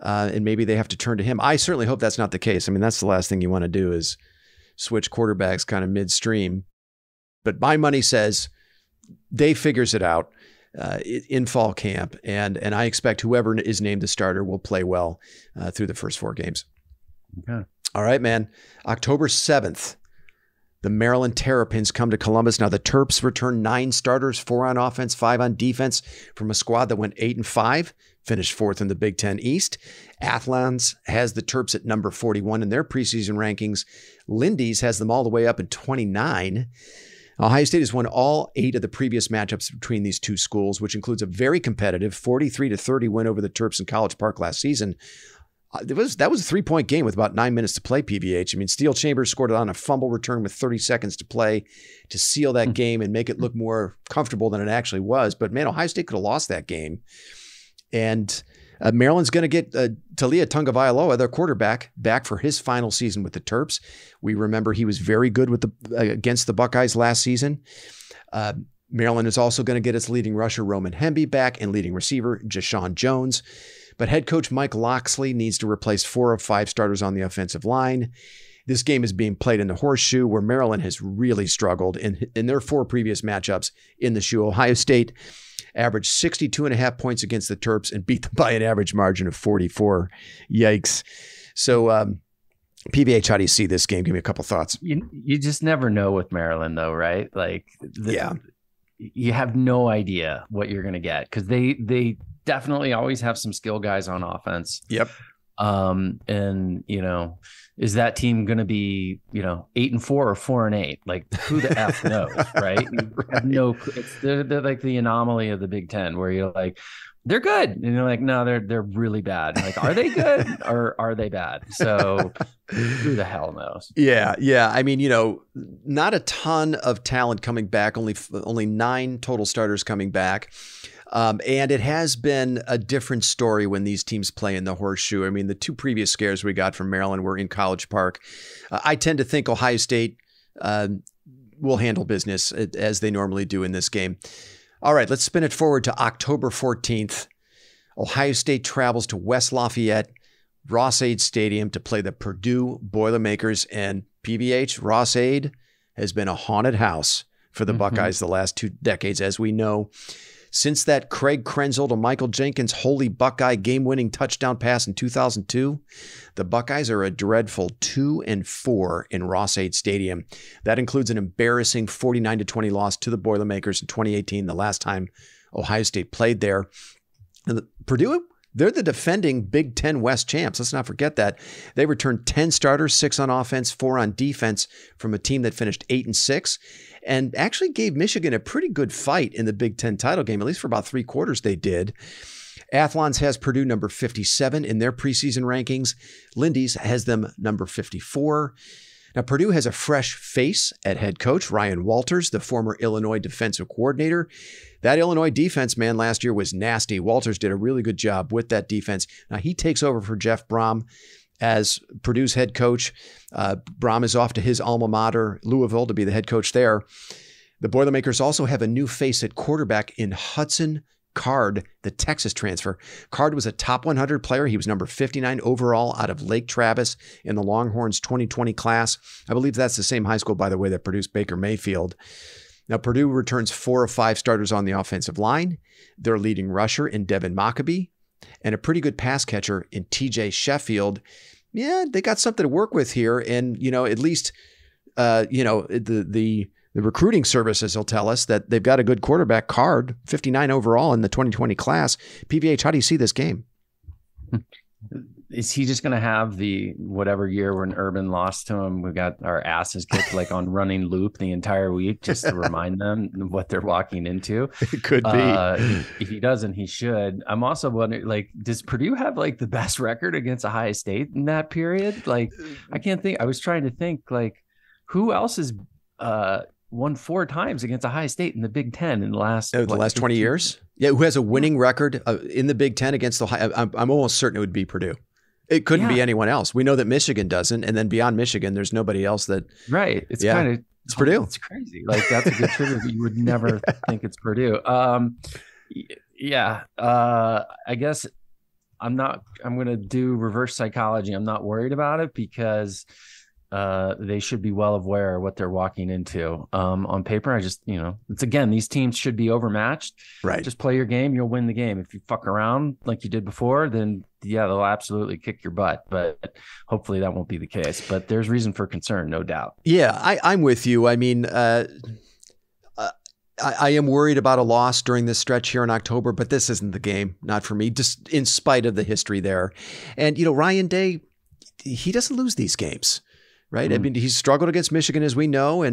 Speaker 1: and maybe they have to turn to him. I certainly hope that's not the case. I mean, that's the last thing you want to do is switch quarterbacks kind of midstream. But my money says Dave figures it out in fall camp, and I expect whoever is named the starter will play well through the first 4 games.
Speaker 2: Okay.
Speaker 1: All right, man. October 7th, the Maryland Terrapins come to Columbus. Now, the Terps return 9 starters, 4 on offense, 5 on defense from a squad that went 8-5, finished 4th in the Big Ten East. Athlons has the Terps at number 41 in their preseason rankings. Lindy's has them all the way up at 29. Ohio State has won all 8 of the previous matchups between these two schools, which includes a very competitive 43-30 win over the Terps in College Park last season. That was a 3-point game with about 9 minutes to play, PVH. I mean, Steele Chambers scored it on a fumble return with 30 seconds to play to seal that game and make it look more comfortable than it actually was. But, man, Ohio State could have lost that game. And Maryland's going to get Talia Tagovailoa, their quarterback, back for his final season with the Terps. We remember he was very good with against the Buckeyes last season. Maryland is also going to get its leading rusher, Roman Hemby, back, and leading receiver, Jashawn Jones. But head coach Mike Locksley needs to replace 4 of 5 starters on the offensive line. This game is being played in the Horseshoe, where Maryland has really struggled in their 4 previous matchups in the Shoe. Ohio State averaged 62.5 points against the Terps and beat them by an average margin of 44. Yikes. So, PVH, how do you see this game? Give me a couple thoughts.
Speaker 2: You just never know with Maryland, though, right? Like, you have no idea what you're going to get because they definitely always have some skill guys on offense.
Speaker 1: Yep.
Speaker 2: And is that team going to be 8-4 or 4-8? Like, who the f knows, right? You have no. They're like the anomaly of the Big Ten, where you're like, they're good. And you're like, no, they're really bad. Like, are they good or are they bad? So who the hell knows?
Speaker 1: Yeah. I mean, not a ton of talent coming back, only 9 total starters coming back. And it has been a different story when these teams play in the Horseshoe. I mean, the 2 previous scares we got from Maryland were in College Park. I tend to think Ohio State will handle business as they normally do in this game. All right, let's spin it forward to October 14th. Ohio State travels to West Lafayette, Ross-Ade Stadium to play the Purdue Boilermakers. And PBH, Ross-Ade has been a haunted house for the Buckeyes the last 2 decades, as we know. Since that Craig Krenzel to Michael Jenkins holy Buckeye game-winning touchdown pass in 2002, the Buckeyes are a dreadful 2-4 in Ross-Ade Stadium. That includes an embarrassing 49-20 loss to the Boilermakers in 2018, the last time Ohio State played there. And Purdue, they're the defending Big Ten West champs. Let's not forget that. They returned 10 starters, 6 on offense, 4 on defense from a team that finished 8-6. And actually gave Michigan a pretty good fight in the Big Ten title game, at least for about 3 quarters they did. Athlon's has Purdue number 57 in their preseason rankings. Lindy's has them number 54. Now, Purdue has a fresh face at head coach, Ryan Walters, the former Illinois defensive coordinator. That Illinois defense, man, last year was nasty. Walters did a really good job with that defense. Now, he takes over for Jeff Brom as Purdue's head coach. Brom is off to his alma mater, Louisville, to be the head coach there. The Boilermakers also have a new face at quarterback in Hudson Card, the Texas transfer. Card was a top 100 player. He was number 59 overall out of Lake Travis in the Longhorns 2020 class. I believe that's the same high school, by the way, that produced Baker Mayfield. Now, Purdue returns 4 of 5 starters on the offensive line. Their leading rusher in Devin Mockabee and a pretty good pass catcher in TJ Sheffield. Yeah, they got something to work with here. And, at least, the recruiting services will tell us that they've got a good quarterback, Card, 59 overall in the 2020 class. PBH, how do you see this game?
Speaker 2: Is he just going to have the whatever year when Urban lost to him, we got our asses kicked like on running loop the entire week just to remind them what they're walking into?
Speaker 1: It could be.
Speaker 2: If he doesn't, he should. I'm also wondering, does Purdue have the best record against Ohio State in that period? I can't think. I was trying to think who else has won 4 times against Ohio State in the Big Ten in the last
Speaker 1: 20 years? Yeah, who has a winning record in the Big Ten against Ohio? I'm almost certain it would be Purdue. It couldn't be anyone else. We know that Michigan doesn't, and then beyond Michigan, there's nobody else that.
Speaker 2: Right. It's
Speaker 1: Purdue.
Speaker 2: It's crazy. That's a good trivia, but you would never think it's Purdue. I guess I'm going to do reverse psychology. I'm not worried about it because they should be well aware of what they're walking into. On paper, I just, it's again, these teams should be overmatched.
Speaker 1: Right. Just
Speaker 2: play your game. You'll win the game. If you fuck around like you did before, then they'll absolutely kick your butt, but hopefully that won't be the case. But there's reason for concern, no doubt.
Speaker 1: Yeah, I'm with you. I mean, I am worried about a loss during this stretch here in October, but this isn't the game. Not for me, just in spite of the history there. And, Ryan Day, he doesn't lose these games. Right. I mean, he's struggled against Michigan, as we know,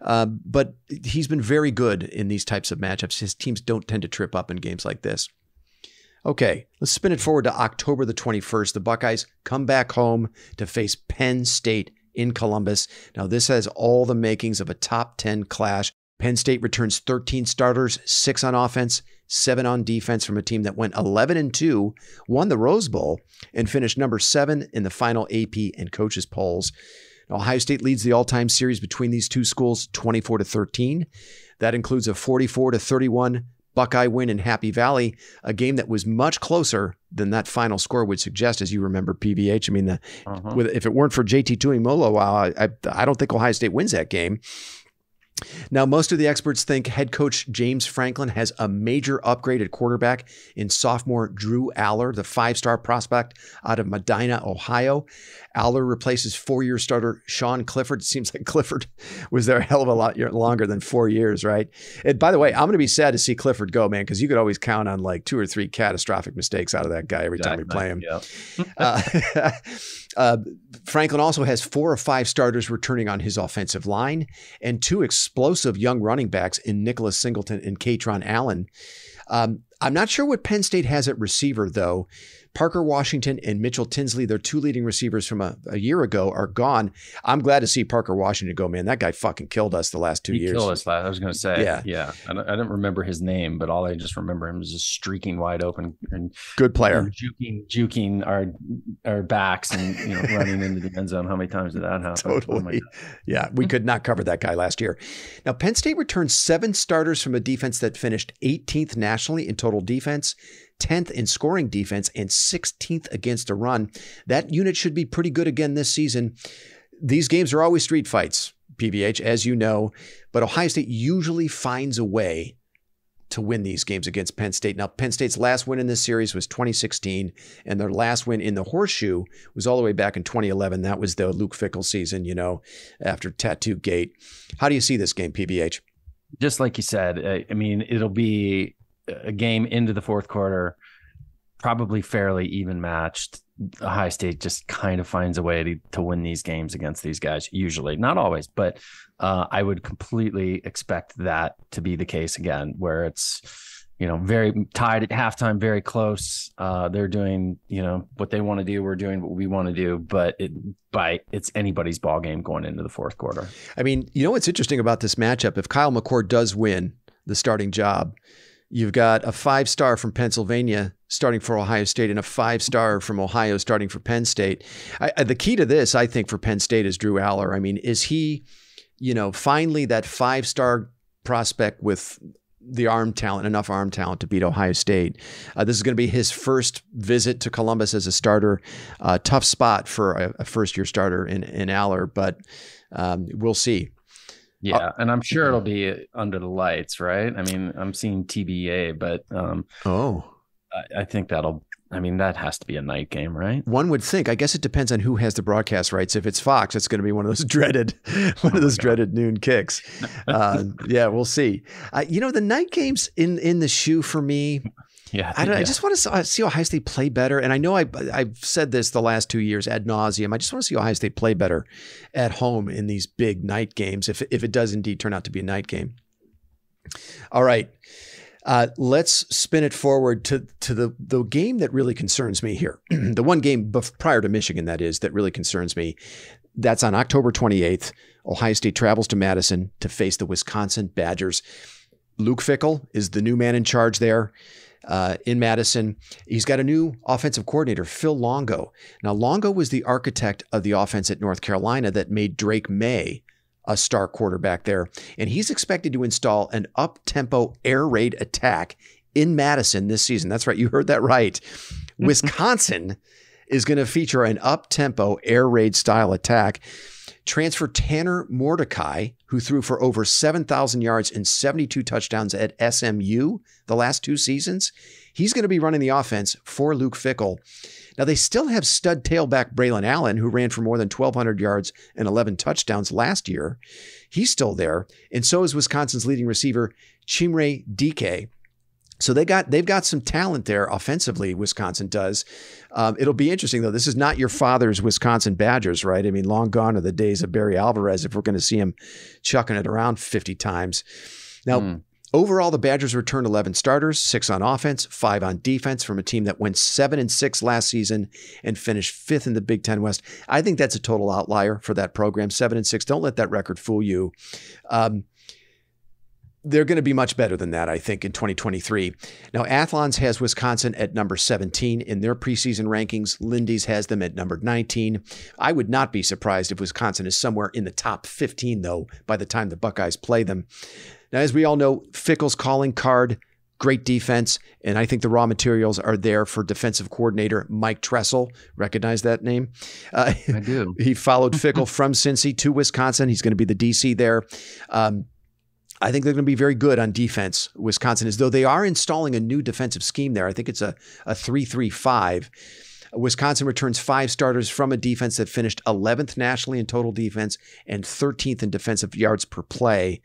Speaker 1: but he's been very good in these types of matchups. His teams don't tend to trip up in games like this. Okay, let's spin it forward to October the 21st. The Buckeyes come back home to face Penn State in Columbus. Now, this has all the makings of a top 10 clash. Penn State returns 13 starters, 6 on offense, 7 on defense from a team that went 11-2, won the Rose Bowl, and finished number 7 in the final AP and coaches polls. Now, Ohio State leads the all-time series between these two schools 24-13. That includes a 44-31 Buckeye win in Happy Valley, a game that was much closer than that final score would suggest, as you remember, PBH. I mean, if it weren't for JT Tuimoloau, I don't think Ohio State wins that game. Now, most of the experts think head coach James Franklin has a major upgrade at quarterback in sophomore Drew Aller, the 5-star prospect out of Medina, Ohio. Aller replaces 4-year starter Sean Clifford. It seems like Clifford was there a hell of a lot longer than 4 years, right? And by the way, I'm going to be sad to see Clifford go, man, because you could always count on 2 or 3 catastrophic mistakes out of that guy every time we play him. Yeah. Franklin also has 4 or 5 starters returning on his offensive line and 2 explosive young running backs in Nicholas Singleton and Katron Allen. I'm not sure what Penn State has at receiver, though. Parker Washington and Mitchell Tinsley, their two leading receivers from a year ago, are gone. I'm glad to see Parker Washington go, man. That guy fucking killed us the last 2 years.
Speaker 2: He killed us I was going to say.
Speaker 1: Yeah.
Speaker 2: I don't remember his name, but all I just remember him is just streaking wide open. And
Speaker 1: good player.
Speaker 2: Juking our backs and running into the end zone. How many times did that happen?
Speaker 1: Totally. Yeah, we could not cover that guy last year. Now, Penn State returned 7 starters from a defense that finished 18th nationally in total defense, 10th in scoring defense, and 16th against a run. That unit should be pretty good again this season. These games are always street fights, PVH, as you know, but Ohio State usually finds a way to win these games against Penn State. Now, Penn State's last win in this series was 2016, and their last win in the Horseshoe was all the way back in 2011. That was the Luke Fickell season, after Tattoo Gate. How do you see this game, PVH?
Speaker 2: Just like you said, I mean, it'll be a game into the fourth quarter, probably fairly even matched. Ohio State just kind of finds a way to win these games against these guys, usually. Not always, but I would completely expect that to be the case again, where it's, very tied at halftime, very close. They're doing, what they want to do. We're doing what we want to do, but it's anybody's ball game going into the fourth quarter.
Speaker 1: I mean, what's interesting about this matchup? If Kyle McCord does win the starting job, you've got a 5-star from Pennsylvania starting for Ohio State and a 5-star from Ohio starting for Penn State. The key to this, I think, for Penn State is Drew Aller. I mean, is he, finally that 5-star prospect with the enough arm talent to beat Ohio State? This is going to be his first visit to Columbus as a starter. Tough spot for a first-year starter in Aller, but we'll see.
Speaker 2: Yeah, and I'm sure it'll be under the lights, right? I mean, I'm seeing TBA, but I think that has to be a night game, right?
Speaker 1: One would think. I guess it depends on who has the broadcast rights. If it's Fox, it's going to be one of those dreaded noon kicks. Yeah, we'll see. The night games in the shoe for me.
Speaker 2: Yeah,
Speaker 1: I just want to see Ohio State play better. And I know I've said this the last 2 years ad nauseum. I just want to see Ohio State play better at home in these big night games, if it does indeed turn out to be a night game. All right. Let's spin it forward to the game that really concerns me here. The one game prior to Michigan, that really concerns me. That's on October 28th. Ohio State travels to Madison to face the Wisconsin Badgers. Luke Fickell is the new man in charge there. In Madison. He's got a new offensive coordinator, Phil Longo. Now, Longo was the architect of the offense at North Carolina that made Drake May a star quarterback there. And he's expected to install an up-tempo air raid attack in Madison this season. That's right. You heard that right. Wisconsin is going to feature an up-tempo air raid style attack. Transfer Tanner Mordecai, who threw for over 7,000 yards and 72 touchdowns at SMU the last 2 seasons, he's going to be running the offense for Luke Fickell. Now, they still have stud tailback Braylon Allen, who ran for more than 1,200 yards and 11 touchdowns last year. He's still there, and so is Wisconsin's leading receiver, Chimere Dike. So they've got some talent there offensively, Wisconsin does. It'll be interesting, though. This is not your father's Wisconsin Badgers, right? I mean, long gone are the days of Barry Alvarez if we're going to see him chucking it around 50 times. Now, overall, the Badgers returned 11 starters, 6 on offense, 5 on defense from a team that went 7-6 last season and finished 5th in the Big Ten West. I think that's a total outlier for that program, 7-6. Don't let that record fool you. They're going to be much better than that, I think, in 2023. Now, Athlon's has Wisconsin at number 17 in their preseason rankings. Lindy's has them at number 19. I would not be surprised if Wisconsin is somewhere in the top 15, though, by the time the Buckeyes play them. Now, as we all know, Fickell's calling card, great defense, and I think the raw materials are there for defensive coordinator Mike Tressel. Recognize that name?
Speaker 2: I do.
Speaker 1: He followed Fickell from Cincy to Wisconsin. He's going to be the DC there. I think they're going to be very good on defense, Wisconsin, as though they are installing a new defensive scheme there. I think it's a 3-3-5. Wisconsin returns 5 starters from a defense that finished 11th nationally in total defense and 13th in defensive yards per play.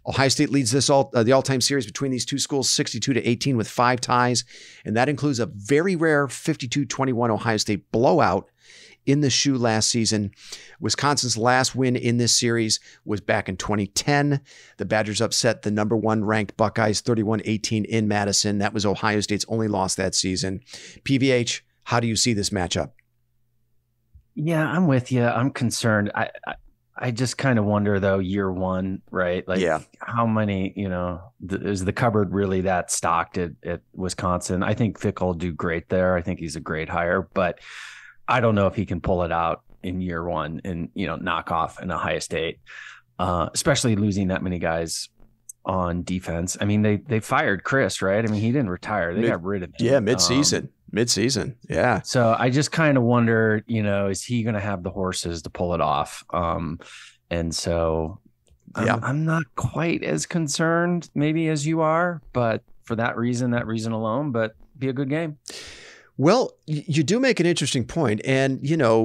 Speaker 1: Ohio State leads the all-time series between these two schools 62-18 with 5 ties, and that includes a very rare 52-21 Ohio State blowout in the shoe last season. Wisconsin's last win in this series was back in 2010. The Badgers upset the number 1 ranked Buckeyes 31-18 in Madison. That was Ohio State's only loss that season. PVH, how do you see this matchup?
Speaker 2: Yeah, I'm with you. I'm concerned. I just kind of wonder, though, year one, right? Like, how many, is the cupboard really that stocked at Wisconsin? I think Fickell will do great there. I think he's a great hire, but I don't know if he can pull it out in year one and, knock off an Ohio State, especially losing that many guys on defense. I mean, they fired Chris, right? I mean, he didn't retire. They got rid of him.
Speaker 1: Yeah, mid-season. Yeah.
Speaker 2: So I just kind of wonder, is he going to have the horses to pull it off? And so I'm not quite as concerned maybe as you are, but for that reason alone, but be a good game.
Speaker 1: Well, you do make an interesting point, and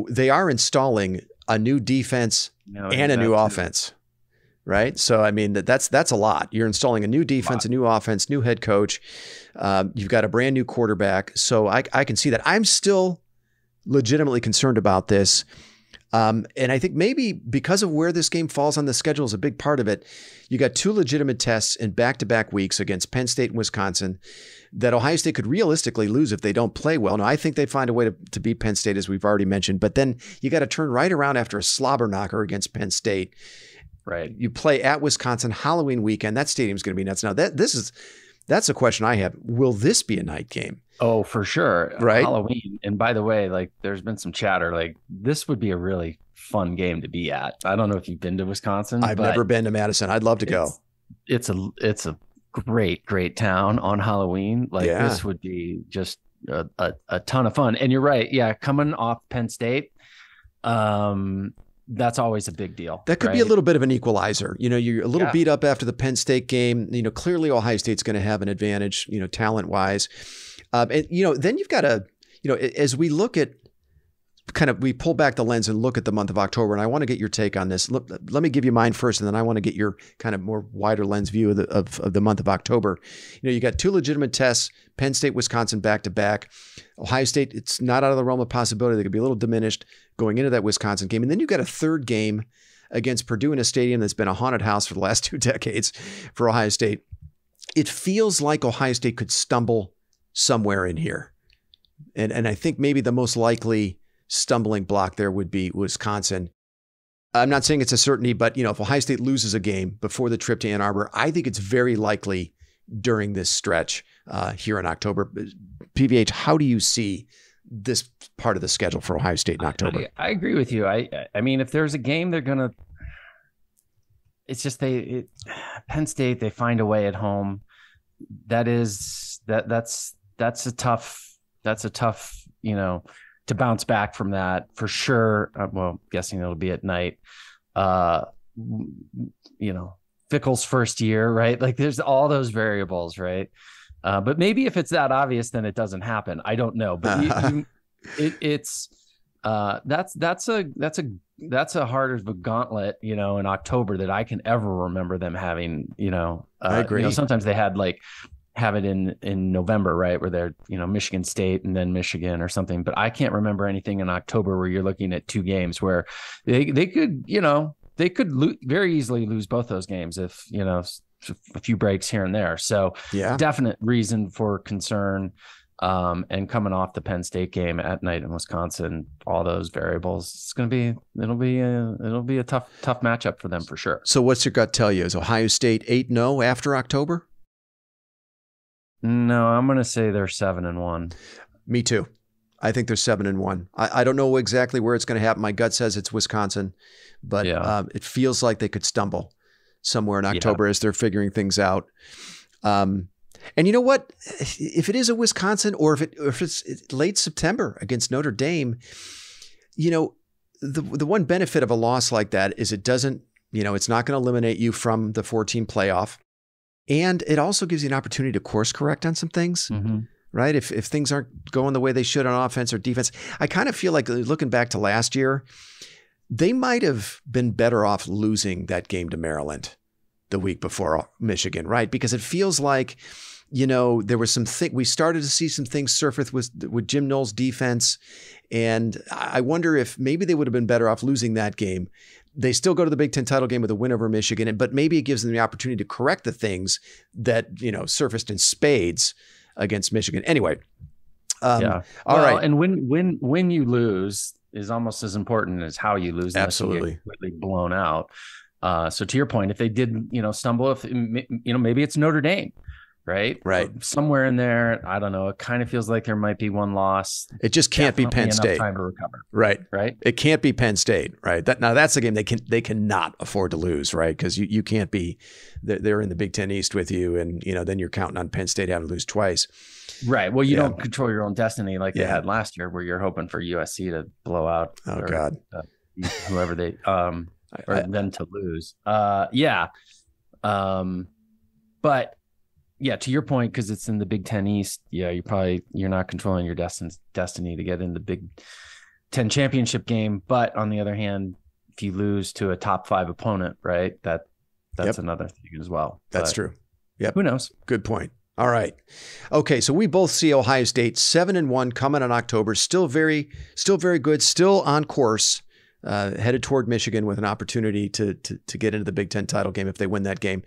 Speaker 1: they are installing a new defense and a new offense, right? So I mean that's a lot. You're installing a new defense, a new offense, new head coach. You've got a brand new quarterback, so I can see that. I'm still legitimately concerned about this, and I think maybe because of where this game falls on the schedule is a big part of it. You got 2 legitimate tests in back-to-back weeks against Penn State and Wisconsin that Ohio State could realistically lose if they don't play well. Now, I think they find a way to beat Penn State, as we've already mentioned, but then you got to turn right around after a slobber knocker against Penn State.
Speaker 2: Right.
Speaker 1: You play at Wisconsin Halloween weekend. That stadium's going to be nuts. Now, that's a question I have. Will this be a night game?
Speaker 2: Oh, for sure.
Speaker 1: Right.
Speaker 2: Halloween. And by the way, like there's been some chatter, like this would be a really fun game to be at. I don't know if you've been to Wisconsin.
Speaker 1: I've never been to Madison. I'd love to go.
Speaker 2: It's a great town on Halloween. Like this would be just a ton of fun. And you're right. Yeah. Coming off Penn State, that's always a big deal.
Speaker 1: That could be a little bit of an equalizer. You're a little beat up after the Penn State game. Clearly Ohio State's going to have an advantage, talent wise. And then you've got to, as we look at we pull back the lens and look at the month of October, and I want to get your take on this. Let me give you mine first, and then I want to get your kind of more wider lens view of the month of October. You got 2 legitimate tests, Penn State, Wisconsin back to back. Ohio State, it's not out of the realm of possibility. They could be a little diminished going into that Wisconsin game. And then you got a third game against Purdue in a stadium that's been a haunted house for the last 2 decades for Ohio State. It feels like Ohio State could stumble somewhere in here. And I think maybe the most likely stumbling block there would be Wisconsin. I'm not saying it's a certainty, but if Ohio State loses a game before the trip to Ann Arbor, I think it's very likely during this stretch here in October. PVH, how do you see this part of the schedule for Ohio State in October?
Speaker 2: I agree with you. I mean, if there's a game, they're gonna. It's just Penn State. They find a way at home. That's a tough. To bounce back from that for sure. Well, guessing it'll be at night. Fickell's first year, right? Like there's all those variables, right? But maybe if it's that obvious, then it doesn't happen. I don't know, but that's a harder of a gauntlet, in October that I can ever remember them having. I agree. Sometimes they had have it in November, right? Where they're, Michigan State and then Michigan or something. But I can't remember anything in October where you're looking at 2 games where they could, they could very easily lose both those games if, a few breaks here and there. So definite reason for concern. And coming off the Penn State game at night in Wisconsin, all those variables, it'll be a tough matchup for them for sure.
Speaker 1: So what's your gut tell you? Is Ohio State 8-0 after October?
Speaker 2: No, I'm going to say they're 7-1.
Speaker 1: Me too. I think they're 7-1. I don't know exactly where it's going to happen. My gut says it's Wisconsin, but it feels like they could stumble somewhere in October as they're figuring things out. And you know what? If it is a Wisconsin or if it's late September against Notre Dame, the one benefit of a loss like that is it doesn't, it's not going to eliminate you from the 14 playoff. And it also gives you an opportunity to course correct on some things, right? If things aren't going the way they should on offense or defense. I kind of feel like looking back to last year, they might have been better off losing that game to Maryland. the week before Michigan, right? Because it feels like, there was we started to see some things surface with Jim Knowles' defense. And I wonder if maybe they would have been better off losing that game. They still go to the Big Ten title game with a win over Michigan, but maybe it gives them the opportunity to correct the things that, surfaced in spades against Michigan. Anyway. All right.
Speaker 2: And when you lose is almost as important as how you lose.
Speaker 1: Absolutely.
Speaker 2: You get completely blown out. So to your point, if they did, stumble, maybe it's Notre Dame, right?
Speaker 1: Right.
Speaker 2: Somewhere in there, I don't know. It kind of feels like there might be one loss.
Speaker 1: It just can't be Penn State.
Speaker 2: Time to recover.
Speaker 1: Right.
Speaker 2: Right.
Speaker 1: It can't be Penn State. Right. That's the game they cannot afford to lose. Right. Because you can't be. They're in the Big Ten East with you, and then you're counting on Penn State having to lose twice.
Speaker 2: Right. Well, you don't control your own destiny like they had last year, where you're hoping for USC to blow out.
Speaker 1: God.
Speaker 2: Whoever they or them to lose. But yeah, to your point, because it's in the Big Ten East. Yeah, you're not controlling your destiny to get in the Big Ten championship game. But on the other hand, if you lose to a top 5 opponent, right, that's another thing as well.
Speaker 1: That's true. Yep.
Speaker 2: Who knows?
Speaker 1: Good point. All right. Okay. So we both see Ohio State 7-1 coming in October. Still very good. Still on course, headed toward Michigan with an opportunity to get into the Big Ten title game if they win that game.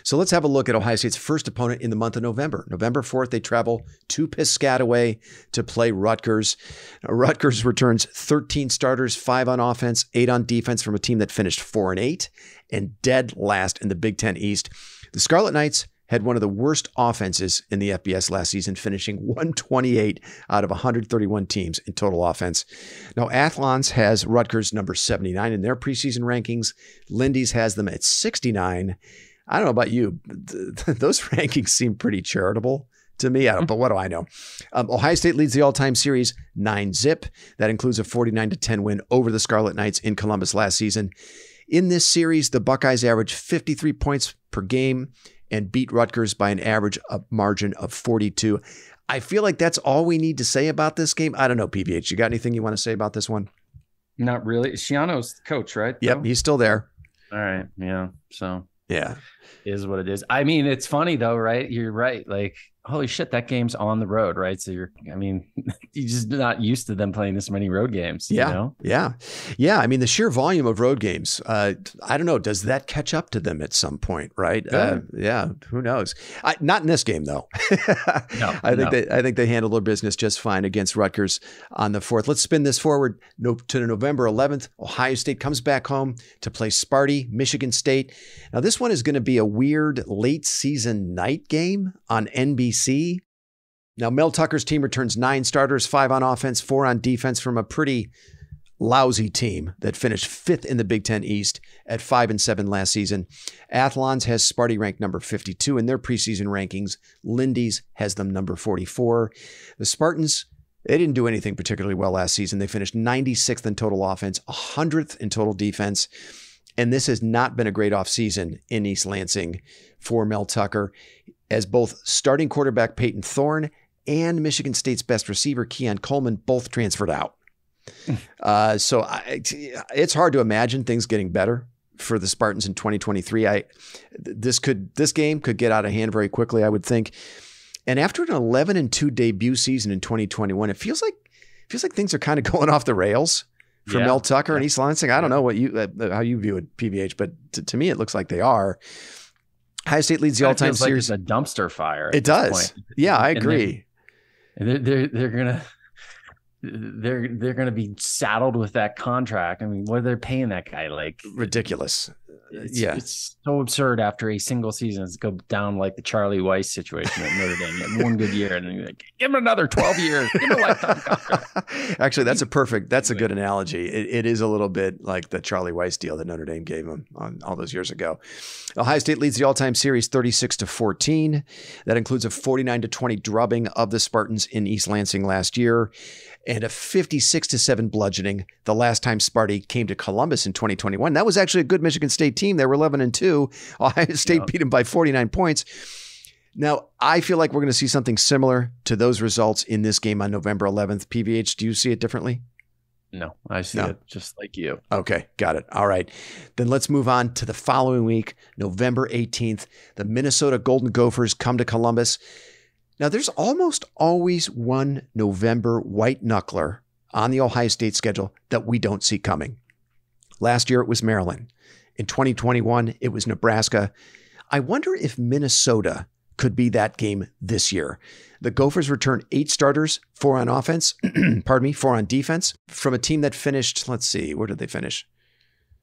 Speaker 1: So let's have a look at Ohio State's first opponent in the month of November. November 4th, they travel to Piscataway to play Rutgers. Now, Rutgers returns 13 starters, 5 on offense, 8 on defense from a team that finished 4-8 and dead last in the Big Ten East. The Scarlet Knights had one of the worst offenses in the FBS last season, finishing 128 out of 131 teams in total offense. Now, Athlon's has Rutgers number 79 in their preseason rankings. Lindy's has them at 69. I don't know about you. Those rankings seem pretty charitable to me. But what do I know? Ohio State leads the all-time series 9-0. That includes a 49-10 win over the Scarlet Knights in Columbus last season. In this series, the Buckeyes averaged 53 points per game and beat Rutgers by an average margin of 42. I feel like that's all we need to say about this game. I don't know, PVH. You got anything you want to say about this one?
Speaker 2: Not really. Shiano's the coach, right?
Speaker 1: Yep, he's still there.
Speaker 2: All right. Yeah. So
Speaker 1: yeah,
Speaker 2: is what it is. I mean, it's funny though, right? You're right. Like, holy shit, that game's on the road, right? So you're just not used to them playing this many road games.
Speaker 1: Yeah. Yeah. I mean, the sheer volume of road games, I don't know. Does that catch up to them at some point? Right. Yeah. Who knows? Not in this game though.
Speaker 2: No,
Speaker 1: I think they handled their business just fine against Rutgers on the 4th. Let's spin this forward to November 11th. Ohio State comes back home to play Sparty, Michigan State. Now this one is going to be a weird late season night game on NBC. Now, Mel Tucker's team returns 9 starters, 5 on offense, 4 on defense from a pretty lousy team that finished 5th in the Big Ten East at 5-7 last season. Athlon's has Sparty ranked number 52 in their preseason rankings. Lindy's has them number 44. The Spartans, they didn't do anything particularly well last season. They finished 96th in total offense, 100th in total defense. And this has not been a great offseason in East Lansing for Mel Tucker, as both starting quarterback Peyton Thorne and Michigan State's best receiver Keon Coleman both transferred out. So it's hard to imagine things getting better for the Spartans in 2023. This game could get out of hand very quickly, I would think. And after an 11-2 debut season in 2021, it feels like things are kind of going off the rails for Mel Tucker and East Lansing. I don't know how you view it, PVH, but to me it looks like they are. Ohio State leads the all-time series.
Speaker 2: Like it's a dumpster fire.
Speaker 1: It does. Yeah, I agree.
Speaker 2: They're gonna be saddled with that contract. I mean, what are they paying that guy? Like
Speaker 1: ridiculous.
Speaker 2: It's so absurd after a single season to go down like the Charlie Weiss situation at Notre Dame. You had one good year, and then you're like, give him another 12 years. Give him a lifetime contract.
Speaker 1: Actually, that's a good analogy. It is a little bit like the Charlie Weiss deal that Notre Dame gave him on all those years ago. Ohio State leads the all-time series 36-14. That includes a 49-20 drubbing of the Spartans in East Lansing last year, and a 56-7 bludgeoning the last time Sparty came to Columbus in 2021. That was actually a good Michigan State team. They were 11-2. Ohio State beat them by 49 points. Now, I feel like we're going to see something similar to those results in this game on November 11th. PVH, do you see it differently?
Speaker 2: No, I see it just like you.
Speaker 1: Okay, got it. All right. Then let's move on to the following week, November 18th. The Minnesota Golden Gophers come to Columbus. Now, there's almost always one November white knuckler on the Ohio State schedule that we don't see coming. Last year, it was Maryland. In 2021, it was Nebraska. I wonder if Minnesota could be that game this year. The Gophers return 8 starters, 4 on offense, 4 on defense, from a team that finished, let's see, where did they finish?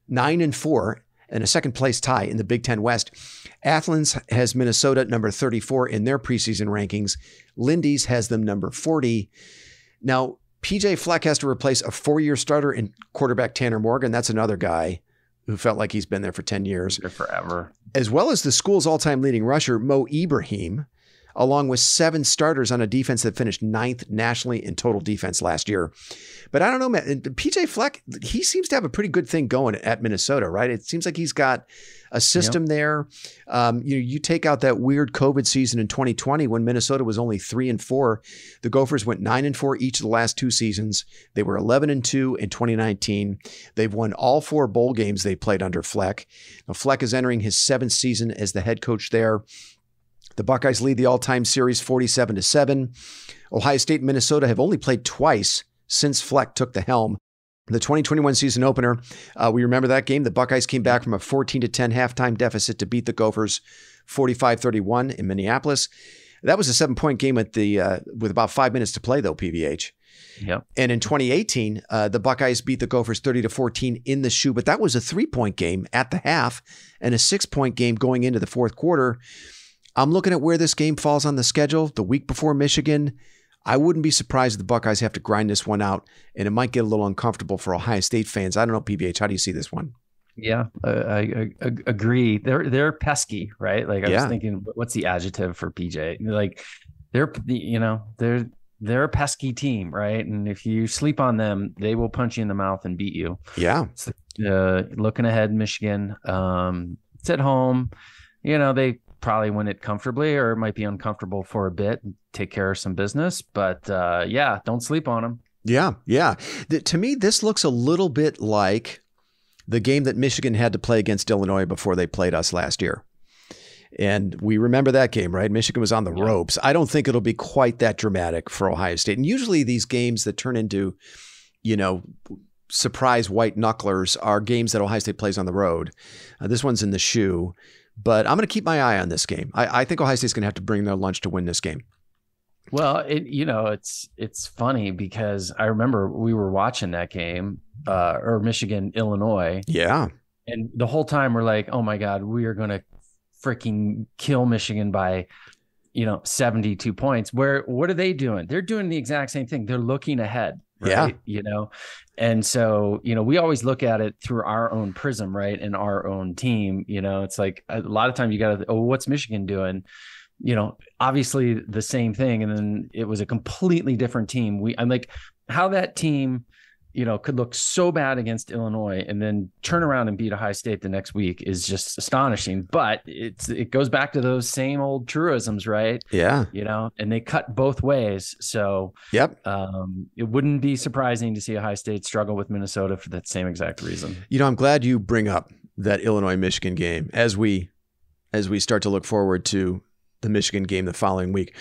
Speaker 1: 9-4 and a second place tie in the Big Ten West. Athens has Minnesota number 34 in their preseason rankings. Lindy's has them number 40. Now, PJ Fleck has to replace a 4-year starter in quarterback Tanner Morgan. That's another guy who felt like he's been there for 10 years.
Speaker 2: Forever.
Speaker 1: As well as the school's all-time leading rusher, Mo Ibrahim, along with 7 starters on a defense that finished 9th nationally in total defense last year. But I don't know, man. PJ Fleck, he seems to have a pretty good thing going at Minnesota, right? It seems like he's got a system there. You take out that weird COVID season in 2020 when Minnesota was only 3-4. The Gophers went 9-4 each of the last 2 seasons. They were 11-2 in 2019. They've won all 4 bowl games they played under Fleck. Now, Fleck is entering his 7th season as the head coach there. The Buckeyes lead the all-time series 47-7. Ohio State and Minnesota have only played twice since Fleck took the helm. The 2021 season opener, we remember that game. The Buckeyes came back from a 14-10 halftime deficit to beat the Gophers 45-31 in Minneapolis. That was a 7-point game with about 5 minutes to play, though, PVH.
Speaker 2: Yep.
Speaker 1: And in 2018, the Buckeyes beat the Gophers 30-14 in the shoe, but that was a 3-point game at the half and a 6-point game going into the fourth quarter. I'm looking at where this game falls on the schedule. The week before Michigan, I wouldn't be surprised if the Buckeyes have to grind this one out, and it might get a little uncomfortable for Ohio State fans. I don't know, PBH, how do you see this one?
Speaker 2: Yeah, I agree. They're pesky, right? Like I was thinking, what's the adjective for PJ? Like they're a pesky team, right? And if you sleep on them, they will punch you in the mouth and beat you.
Speaker 1: Yeah.
Speaker 2: So, looking ahead, Michigan, it's at home. They probably win it comfortably, or it might be uncomfortable for a bit and take care of some business. But don't sleep on them.
Speaker 1: Yeah. To me, this looks a little bit like the game that Michigan had to play against Illinois before they played us last year. And we remember that game, right? Michigan was on the ropes. I don't think it'll be quite that dramatic for Ohio State. And usually these games that turn into, surprise white knucklers are games that Ohio State plays on the road. This one's in the shoe. But I'm going to keep my eye on this game. I think Ohio State's going to have to bring their lunch to win this game.
Speaker 2: Well, it's funny because I remember we were watching that game, or Michigan, Illinois.
Speaker 1: Yeah.
Speaker 2: And the whole time we're like, oh my God, we are going to freaking kill Michigan by, 72 points. What are they doing? They're doing the exact same thing. They're looking ahead. Right. Yeah. And so, we always look at it through our own prism, right? And our own team, it's like a lot of times you got to, what's Michigan doing? Obviously the same thing. And then it was a completely different team. I'm like, how that team, could look so bad against Illinois and then turn around and beat Ohio State the next week is just astonishing. But it goes back to those same old truisms, right?
Speaker 1: Yeah.
Speaker 2: And they cut both ways. So
Speaker 1: yep.
Speaker 2: It wouldn't be surprising to see Ohio State struggle with Minnesota for that same exact reason.
Speaker 1: I'm glad you bring up that Illinois-Michigan game as we start to look forward to the Michigan game the following week,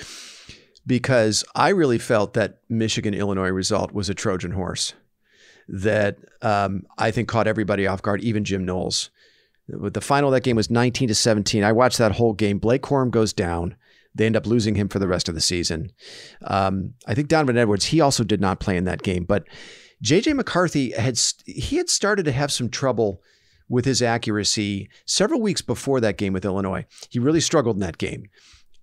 Speaker 1: because I really felt that Michigan-Illinois result was a Trojan horse that I think caught everybody off guard, even Jim Knowles. The final of that game was 19-17. I watched that whole game. Blake Corum goes down. They end up losing him for the rest of the season. I think Donovan Edwards, he also did not play in that game. But J.J. McCarthy had started to have some trouble with his accuracy several weeks before that game with Illinois. He really struggled in that game.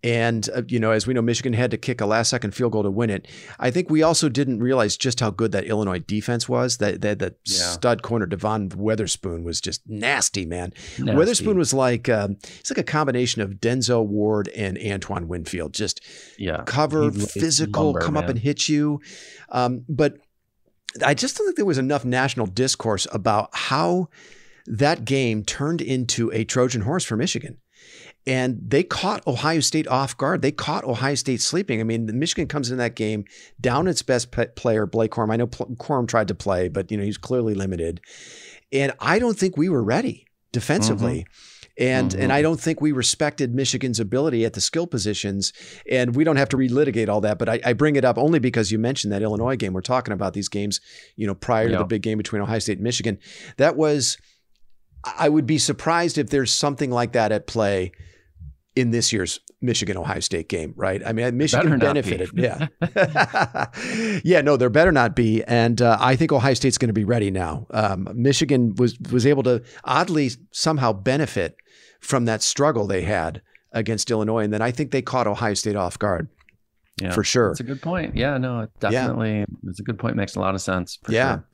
Speaker 1: And, as we know, Michigan had to kick a last-second field goal to win it. I think we also didn't realize just how good that Illinois defense was. That stud corner, Devon Weatherspoon, was just nasty, man. Nasty. Weatherspoon was like it's like a combination of Denzel Ward and Antoine Winfield. Just cover, physical, come up and hit you. But I just don't think there was enough national discourse about how that game turned into a Trojan horse for Michigan. And they caught Ohio State off guard. They caught Ohio State sleeping. I mean, Michigan comes in that game down its best player, Blake Corum. I know Corum tried to play, but he's clearly limited. And I don't think we were ready defensively. And I don't think we respected Michigan's ability at the skill positions. And we don't have to relitigate all that, but I bring it up only because you mentioned that Illinois game. We're talking about these games, prior to the big game between Ohio State and Michigan. I would be surprised if there's something like that at play in this year's Michigan-Ohio State game, right? I mean, Michigan benefited. Yeah. Yeah, no, there better not be. And I think Ohio State's going to be ready now. Michigan was able to oddly somehow benefit from that struggle they had against Illinois. And then I think they caught Ohio State off guard. Yeah, for sure.
Speaker 2: That's a good point. Yeah, no, definitely. It's a good point. Makes a lot of sense. For sure.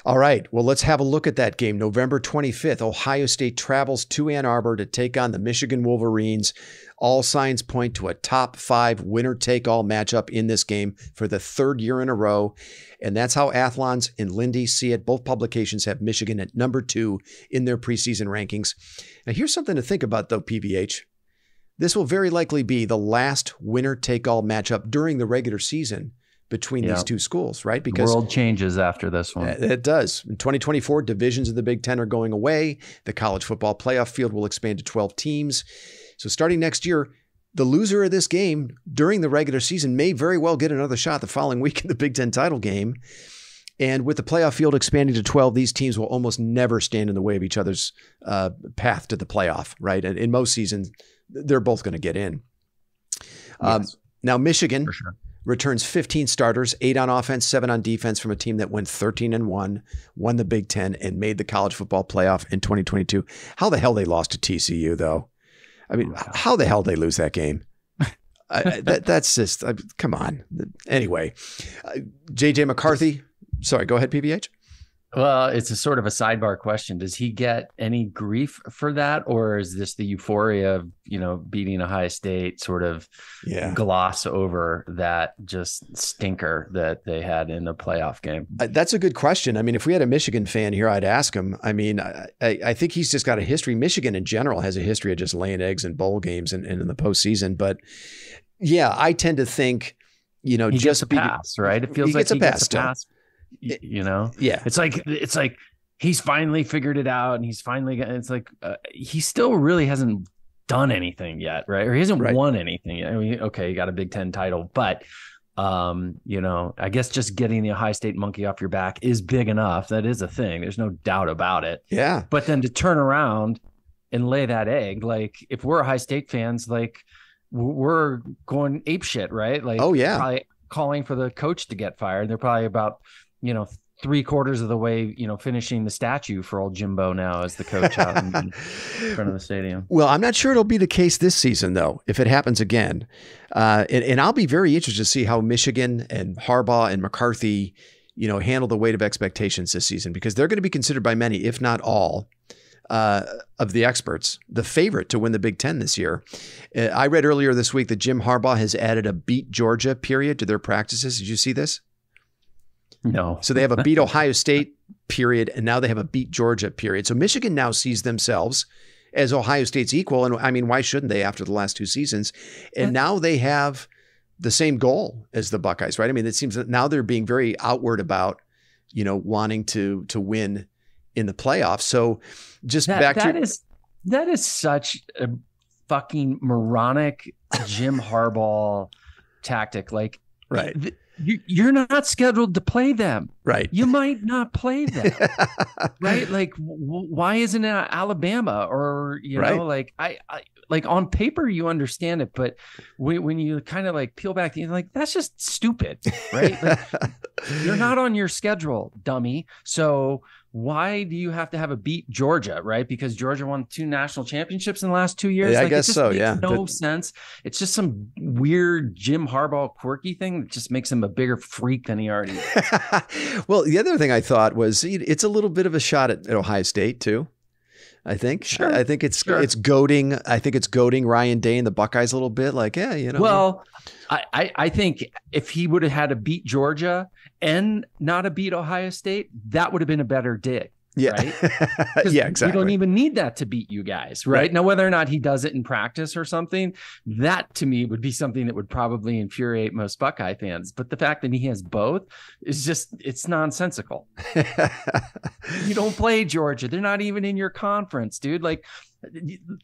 Speaker 1: All right. Well, let's have a look at that game. November 25th, Ohio State travels to Ann Arbor to take on the Michigan Wolverines. All signs point to a top 5 winner-take-all matchup in this game for the 3rd year in a row. And that's how Athlons and Lindy see it. Both publications have Michigan at number 2 in their preseason rankings. Now, here's something to think about, though, PVH. This will very likely be the last winner-take-all matchup during the regular season between these two schools, right?
Speaker 2: Because the world changes after this one.
Speaker 1: It does. In 2024, divisions of the Big Ten are going away. The college football playoff field will expand to 12 teams. So starting next year, the loser of this game during the regular season may very well get another shot the following week in the Big Ten title game. And with the playoff field expanding to 12, these teams will almost never stand in the way of each other's path to the playoff, right? And in most seasons, they're both going to get in. Yes. Now, Michigan returns 15 starters, 8 on offense, 7 on defense from a team that went 13-1, won the Big Ten, and made the college football playoff in 2022. How the hell they lost to TCU, though? I mean, how the hell they lose that game? That's just, come on. Anyway, J.J. McCarthy. Sorry, go ahead, PVH.
Speaker 2: Well, it's a sort of a sidebar question. Does he get any grief for that? Or is this the euphoria of, beating Ohio State sort of gloss over that just stinker that they had in the playoff game?
Speaker 1: That's a good question. I mean, if we had a Michigan fan here, I'd ask him. I mean, I think he's just got a history. Michigan in general has a history of just laying eggs in bowl games and in the postseason. But yeah, I tend to think,
Speaker 2: he gets a pass, right? It feels like he gets a pass.
Speaker 1: Yeah,
Speaker 2: it's like he's finally figured it out, and he's finally it's like he still really hasn't done anything yet, right? Or he hasn't won anything yet. I mean, okay, you got a Big Ten title, but I guess just getting the Ohio State monkey off your back is big enough. That is a thing. There's no doubt about it.
Speaker 1: Yeah.
Speaker 2: But then to turn around and lay that egg, like if we're Ohio State fans, like we're going apeshit, right? Like,
Speaker 1: oh yeah,
Speaker 2: probably calling for the coach to get fired. They're probably about 3/4 of the way, finishing the statue for old Jimbo now as the coach out in front of the stadium.
Speaker 1: Well, I'm not sure it'll be the case this season, though, if it happens again. And I'll be very interested to see how Michigan and Harbaugh and McCarthy, handle the weight of expectations this season, because they're going to be considered by many, if not all, of the experts, the favorite to win the Big Ten this year. I read earlier this week that Jim Harbaugh has added a beat Georgia period to their practices. Did you see this?
Speaker 2: No.
Speaker 1: So they have a beat Ohio State period, and now they have a beat Georgia period. So Michigan now sees themselves as Ohio State's equal. And I mean, why shouldn't they after the last 2 seasons? And now they have the same goal as the Buckeyes, right? I mean, it seems that now they're being very outward about, wanting to win in the playoffs. So just
Speaker 2: that is such a fucking moronic Jim Harbaugh tactic. Like,
Speaker 1: right.
Speaker 2: You're not scheduled to play them.
Speaker 1: Right.
Speaker 2: You might not play them. Right. Like, why isn't it Alabama or, like I like on paper, you understand it. But when you kind of like peel back, you're like, that's just stupid. Right. Like, you're not on your schedule, dummy. So why do you have to have a beat Georgia, right? Because Georgia won 2 national championships in the last 2 years.
Speaker 1: Yeah, I guess so. Yeah.
Speaker 2: No sense. It's just some weird Jim Harbaugh quirky thing that just makes him a bigger freak than he already is.
Speaker 1: Well, the other thing I thought was it's a little bit of a shot at Ohio State too. I think.
Speaker 2: Sure.
Speaker 1: I think it's goading. I think it's goading Ryan Day and the Buckeyes a little bit. Like, yeah,
Speaker 2: Well, I think if he would have had to beat Georgia and not a beat Ohio State, that would have been a better dig.
Speaker 1: Yeah.
Speaker 2: Right.
Speaker 1: Yeah, exactly.
Speaker 2: We don't even need that to beat you guys. Right? Now, whether or not he does it in practice or something, that to me would be something that would probably infuriate most Buckeye fans. But the fact that he has both is just, it's nonsensical. You don't play Georgia. They're not even in your conference, dude. Like,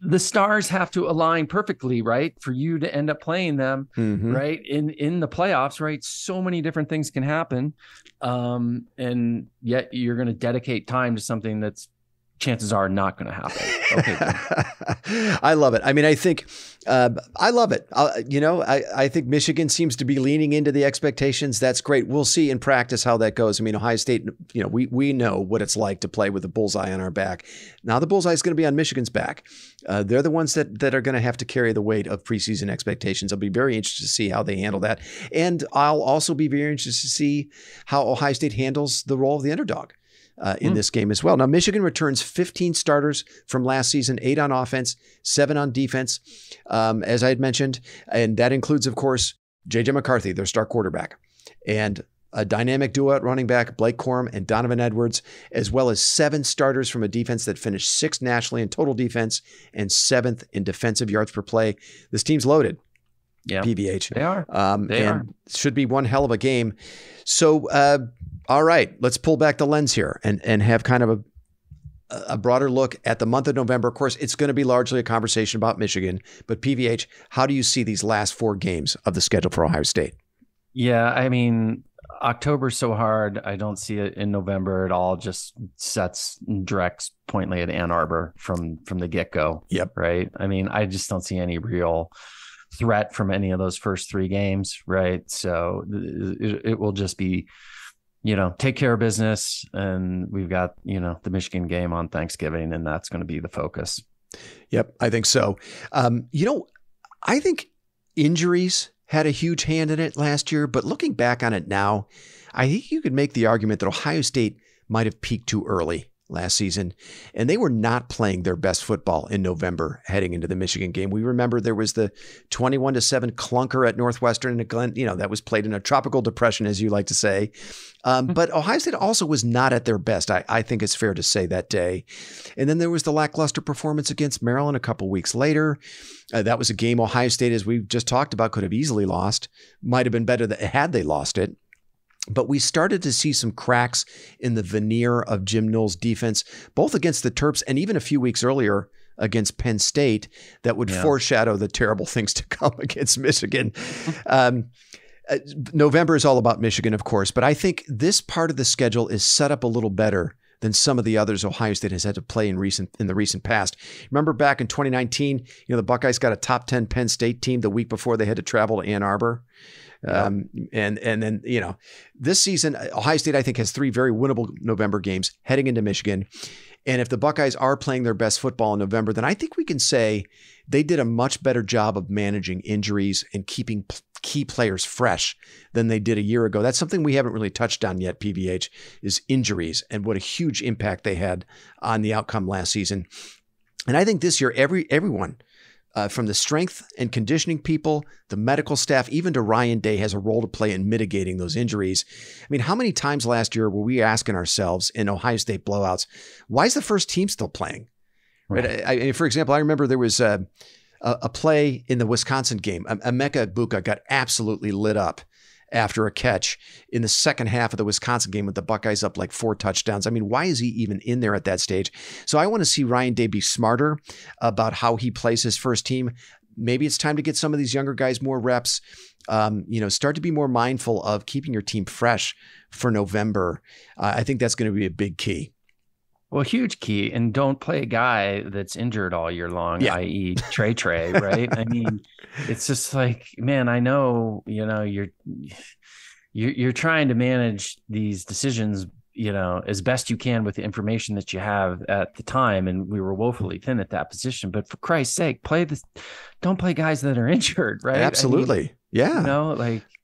Speaker 2: the stars have to align perfectly, right, for you to end up playing them, right, in the playoffs, right? So many different things can happen, and yet you're going to dedicate time to something that's chances are not going to happen. Okay.
Speaker 1: I love it. I mean, I think I love it. I think Michigan seems to be leaning into the expectations. That's great. We'll see in practice how that goes. I mean, Ohio State, we know what it's like to play with a bullseye on our back. Now the bullseye is going to be on Michigan's back. They're the ones that are going to have to carry the weight of preseason expectations. I'll be very interested to see how they handle that. And I'll also be very interested to see how Ohio State handles the role of the underdog in this game as well. Now, Michigan returns 15 starters from last season, 8 on offense, 7 on defense, as I had mentioned. And that includes, of course, J.J. McCarthy, their star quarterback, and a dynamic duo at running back, Blake Corum and Donovan Edwards, as well as 7 starters from a defense that finished 6th nationally in total defense and 7th in defensive yards per play. This team's loaded.
Speaker 2: Yeah,
Speaker 1: PVH.
Speaker 2: They are. They are.
Speaker 1: Should be one hell of a game. So, all right, let's pull back the lens here and have kind of a broader look at the month of November. Of course, it's going to be largely a conversation about Michigan, but PVH, how do you see these last 4 games of the schedule for Ohio State?
Speaker 2: Yeah, I mean, October's so hard. I don't see it in November at all. Just sets directs pointly at Ann Arbor from the get-go.
Speaker 1: Yep.
Speaker 2: Right. I mean, I just don't see any real threat from any of those first 3 games. Right. So it will just be, take care of business. And we've got, the Michigan game on Thanksgiving, and that's going to be the focus.
Speaker 1: Yep. I think so. I think injuries had a huge hand in it last year, but looking back on it now, I think you could make the argument that Ohio State might have peaked too early last season, and they were not playing their best football in November heading into the Michigan game. We remember there was the 21-7 clunker at Northwestern, and that was played in a tropical depression, as you like to say. But Ohio State also was not at their best. I think it's fair to say that day. And then there was the lackluster performance against Maryland a couple weeks later. That was a game Ohio State, as we've just talked about, could have easily lost. Might have been better had they lost it. But we started to see some cracks in the veneer of Jim Knowles' defense, both against the Terps and even a few weeks earlier against Penn State, that would foreshadow the terrible things to come against Michigan. November is all about Michigan, of course, but I think this part of the schedule is set up a little better than some of the others Ohio State has had to play in the recent past. Remember back in 2019, the Buckeyes got a top 10 Penn State team the week before they had to travel to Ann Arbor. And then, this season, Ohio State, I think, has 3 very winnable November games heading into Michigan. And if the Buckeyes are playing their best football in November, then I think we can say they did a much better job of managing injuries and keeping key players fresh than they did a year ago. That's something we haven't really touched on yet, PVH, is injuries and what a huge impact they had on the outcome last season. And I think this year, everyone, from the strength and conditioning people, the medical staff, even to Ryan Day, has a role to play in mitigating those injuries. I mean, how many times last year were we asking ourselves in Ohio State blowouts, why is the first team still playing? Right. For example, I remember there was a play in the Wisconsin game. Emeka Egbuka got absolutely lit up after a catch in the second half of the Wisconsin game with the Buckeyes up like 4 touchdowns. I mean, why is he even in there at that stage? So I want to see Ryan Day be smarter about how he plays his first team. Maybe it's time to get some of these younger guys more reps. Start to be more mindful of keeping your team fresh for November. I think that's going to be a big key.
Speaker 2: Well, huge key. And don't play a guy that's injured all year long, i.e. Trey, right? I mean, it's just like, man, I know, you're trying to manage these decisions, as best you can with the information that you have at the time. And we were woefully thin at that position. But for Christ's sake, don't play guys that are injured, right?
Speaker 1: Absolutely.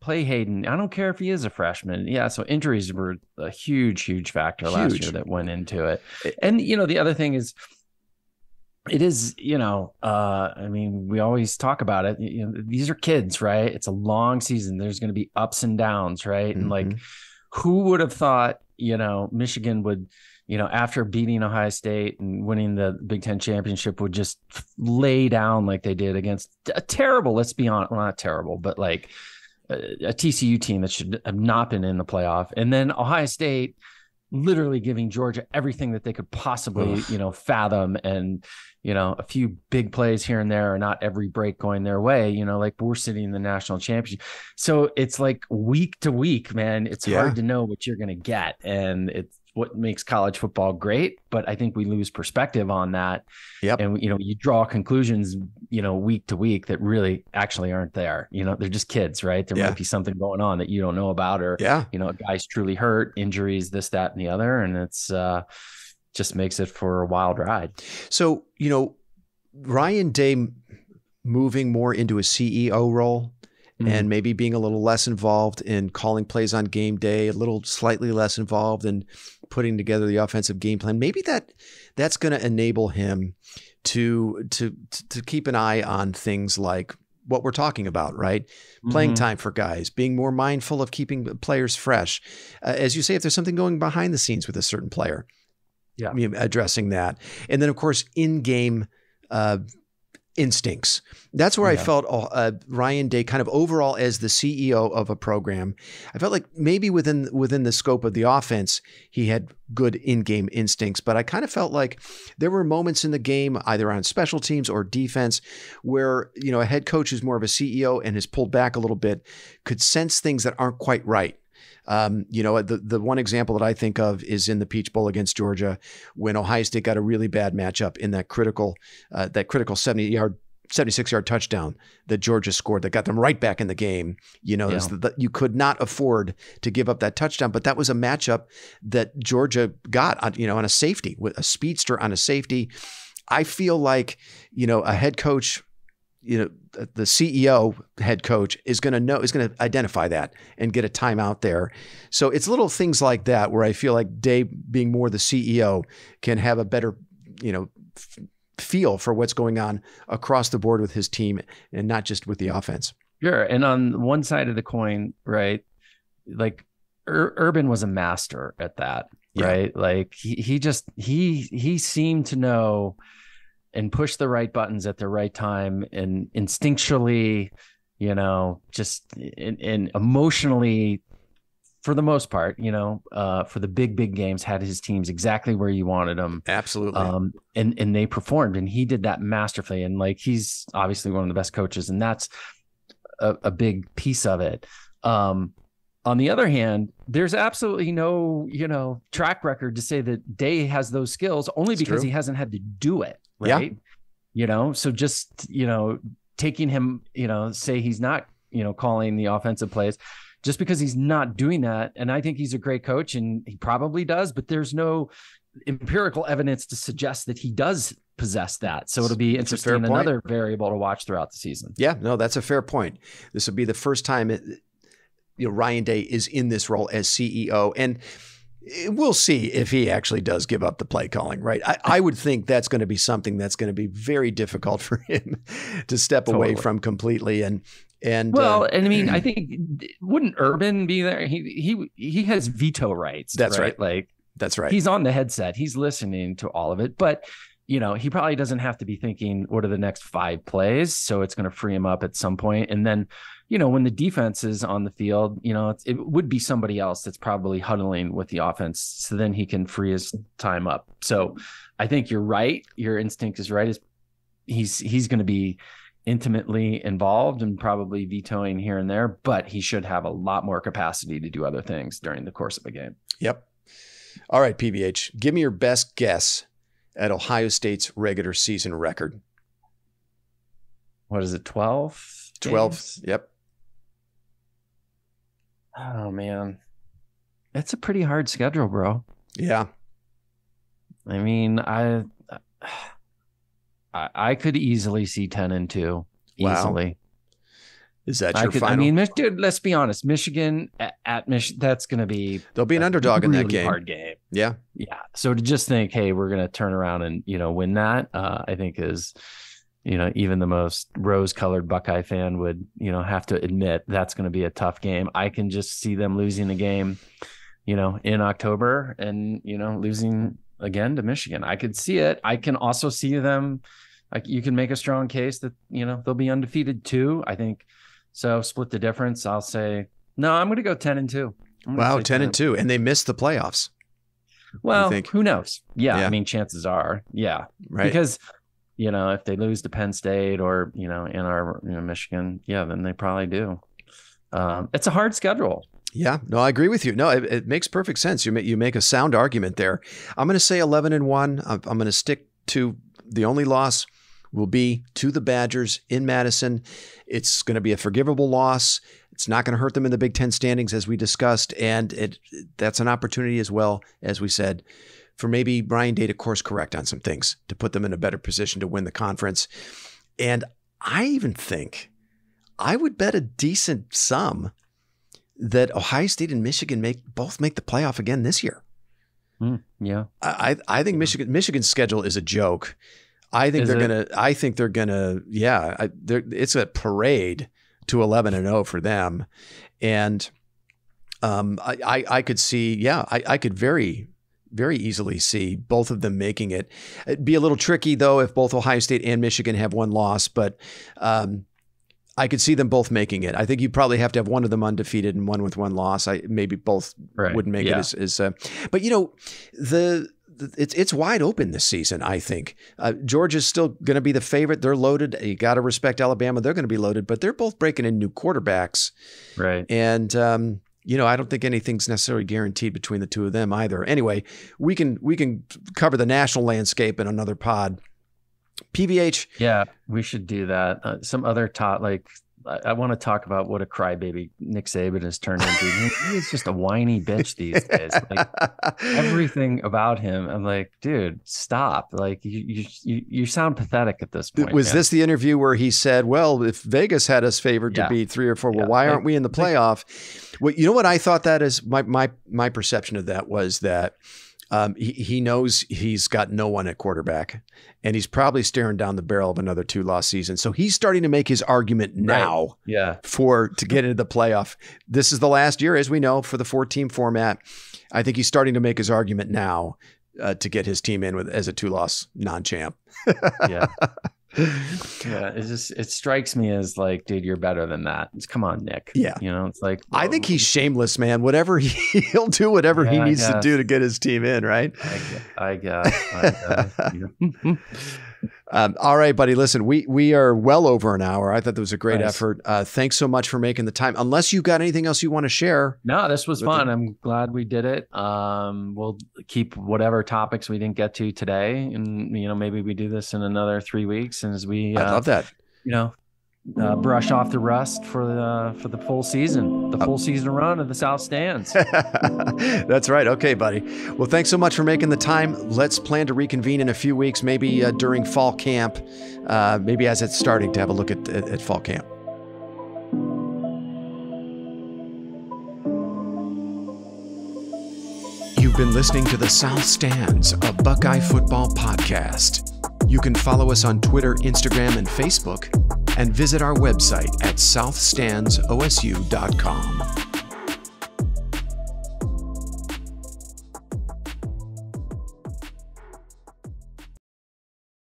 Speaker 2: Play Hayden. I don't care if he is a freshman. Yeah. So injuries were a huge factor last year that went into it. And, the other thing is, it is, I mean, we always talk about it. These are kids, right? It's a long season. There's going to be ups and downs, right? And who would have thought, Michigan would, after beating Ohio State and winning the Big Ten championship, would just lay down like they did against a terrible, let's be honest, well, not terrible, but like a TCU team that should have not been in the playoff. And then Ohio State literally giving Georgia everything that they could possibly, fathom. And, a few big plays here and there, or not every break going their way, like we're sitting in the national championship. So it's like week to week, man, it's hard to know what you're going to get. And it's what makes college football great. But I think we lose perspective on that. Yep. And, you draw conclusions, week to week that really actually aren't there. They're just kids, right? There might be something going on that you don't know about, or, a guy's truly hurt, injuries, this, that, and the other. And it's, just makes it for a wild ride.
Speaker 1: So, Ryan Day moving more into a CEO role and maybe being a little less involved in calling plays on game day, a little slightly less involved in putting together the offensive game plan. Maybe that's going to enable him to keep an eye on things like what we're talking about, right? Playing time for guys, being more mindful of keeping players fresh. As you say, if there's something going behind the scenes with a certain player, addressing that. And then, of course, in-game instincts. That's where I felt Ryan Day kind of overall as the CEO of a program. I felt like maybe within the scope of the offense, he had good in-game instincts, but I kind of felt like there were moments in the game, either on special teams or defense, where, a head coach who's more of a CEO and has pulled back a little bit could sense things that aren't quite right. The one example that I think of is in the Peach Bowl against Georgia, when Ohio State got a really bad matchup in that critical 76-yard touchdown that Georgia scored that got them right back in the game. You could not afford to give up that touchdown, but that was a matchup that Georgia got on a safety, with a speedster on a safety. I feel like, a head coach, the CEO head coach is going to identify that and get a timeout there. So it's little things like that where I feel like Day, being more the CEO, can have a better, feel for what's going on across the board with his team and not just with the offense.
Speaker 2: Sure. And on one side of the coin, right, like Urban was a master at that, right? Like he seemed to know and push the right buttons at the right time, and instinctually, just and emotionally, for the most part, for the big games, had his teams exactly where you wanted them.
Speaker 1: Absolutely.
Speaker 2: And they performed, and he did that masterfully. And like, he's obviously one of the best coaches, and that's a big piece of it. On the other hand, there's absolutely no, track record to say that Day has those skills, only because he hasn't had to do it. Right. Yeah. So just, taking him, say he's not, calling the offensive plays just because he's not doing that. And I think he's a great coach, and he probably does, but there's no empirical evidence to suggest that he does possess that. So it'll be interesting, another variable to watch throughout the season.
Speaker 1: Yeah, no, that's a fair point. This will be the first time Ryan Day is in this role as CEO, and we'll see if he actually does give up the play calling, right? I would think that's going to be something that's going to be very difficult for him to step away from completely. And
Speaker 2: I mean, I think, wouldn't Urban be there? He has veto rights.
Speaker 1: That's right. Like, that's right.
Speaker 2: He's on the headset. He's listening to all of it, but he probably doesn't have to be thinking, what are the next 5 plays? So it's going to free him up at some point. And then, when the defense is on the field, it would be somebody else that's probably huddling with the offense. So then he can free his time up. So I think you're right. Your instinct is right. He's going to be intimately involved and probably vetoing here and there, but he should have a lot more capacity to do other things during the course of a game.
Speaker 1: Yep. All right, PBH, give me your best guess at Ohio State's regular season record.
Speaker 2: What is it? 12?
Speaker 1: 12.
Speaker 2: Games?
Speaker 1: Yep.
Speaker 2: Oh man. That's a pretty hard schedule, bro.
Speaker 1: Yeah.
Speaker 2: I mean, I could easily see 10-2. Easily.
Speaker 1: Wow. Is that your final?
Speaker 2: I mean, dude, let's be honest. Michigan at Michigan, that's going to be...
Speaker 1: They'll be an underdog in that game.
Speaker 2: Hard game.
Speaker 1: Yeah.
Speaker 2: Yeah. So to just think, hey, we're going to turn around and, win that, I think is, even the most rose-colored Buckeye fan would, have to admit that's going to be a tough game. I can just see them losing the game in October and, losing again to Michigan. I could see it. I can also see them. Like, you can make a strong case that, they'll be undefeated too. I think so. Split the difference. I'll say, no, I'm going to go 10-2.
Speaker 1: Wow. 10-2. And they missed the playoffs.
Speaker 2: Well, who knows? Yeah. I mean, chances are. Yeah.
Speaker 1: Right.
Speaker 2: Because, if they lose to Penn State or, Ann Arbor, Michigan, then they probably do. It's a hard schedule.
Speaker 1: Yeah, no, I agree with you. No, it makes perfect sense. You make a sound argument there. I'm going to say 11-1. I'm going to stick to the only loss will be to the Badgers in Madison. It's going to be a forgivable loss. It's not going to hurt them in the Big Ten standings, as we discussed, and that's an opportunity as well, as we said, for maybe Brian Day to course correct on some things to put them in a better position to win the conference. And I even think I would bet a decent sum that Ohio State and Michigan both make the playoff again this year.
Speaker 2: Yeah,
Speaker 1: I think Michigan's schedule is a joke. I think they're gonna. Yeah, it's a parade to 11-0 for them, and I could see. Yeah, I could very, very easily see both of them making it. It'd be a little tricky though if both Ohio State and Michigan have one loss, but I could see them both making it. I think you probably have to have one of them undefeated and one with one loss. Maybe both wouldn't make it as but it's wide open this season, I think. Georgia's still going to be the favorite. They're loaded. You got to respect Alabama. They're going to be loaded, but they're both breaking in new quarterbacks.
Speaker 2: Right.
Speaker 1: And, I don't think anything's necessarily guaranteed between the two of them either. Anyway, we can cover the national landscape in another pod. PVH.
Speaker 2: Yeah, we should do that. Some other I want to talk about what a crybaby Nick Saban has turned into. He's just a whiny bitch these days. Like, everything about him, I'm like, dude, stop. Like, you sound pathetic at this point.
Speaker 1: Was this the interview where he said, well, if Vegas had us favored to beat 3 or 4, well, why aren't we in the playoff? Well, you know what I thought that is? My perception of that was that he knows he's got no one at quarterback, and he's probably staring down the barrel of another 2-loss season. So he's starting to make his argument now to get into the playoff. This is the last year, as we know, for the 4-team format. I think he's starting to make his argument now to get his team in as a 2-loss non-champ.
Speaker 2: Yeah. Yeah, it strikes me as like, dude, you're better than that. Come on, Nick.
Speaker 1: Yeah,
Speaker 2: it's like,
Speaker 1: I think he's shameless, man. Whatever he'll do whatever he needs to do to get his team in, right?
Speaker 2: I guess.
Speaker 1: All right, buddy. Listen, we are well over an hour. I thought that was a great effort. Thanks so much for making the time. Unless you got anything else you want to share.
Speaker 2: No, this was fun. I'm glad we did it. We'll keep whatever topics we didn't get to today, and maybe we do this in another 3 weeks. And as we,
Speaker 1: I love that.
Speaker 2: Brush off the rust for the full season, full season run of the South Stands.
Speaker 1: That's right. Okay, buddy. Well, thanks so much for making the time. Let's plan to reconvene in a few weeks, maybe during fall camp, maybe as it's starting to have a look at fall camp. You've been listening to the South Stands, a Buckeye football podcast. You can follow us on Twitter, Instagram, and Facebook, and visit our website at southstandsosu.com.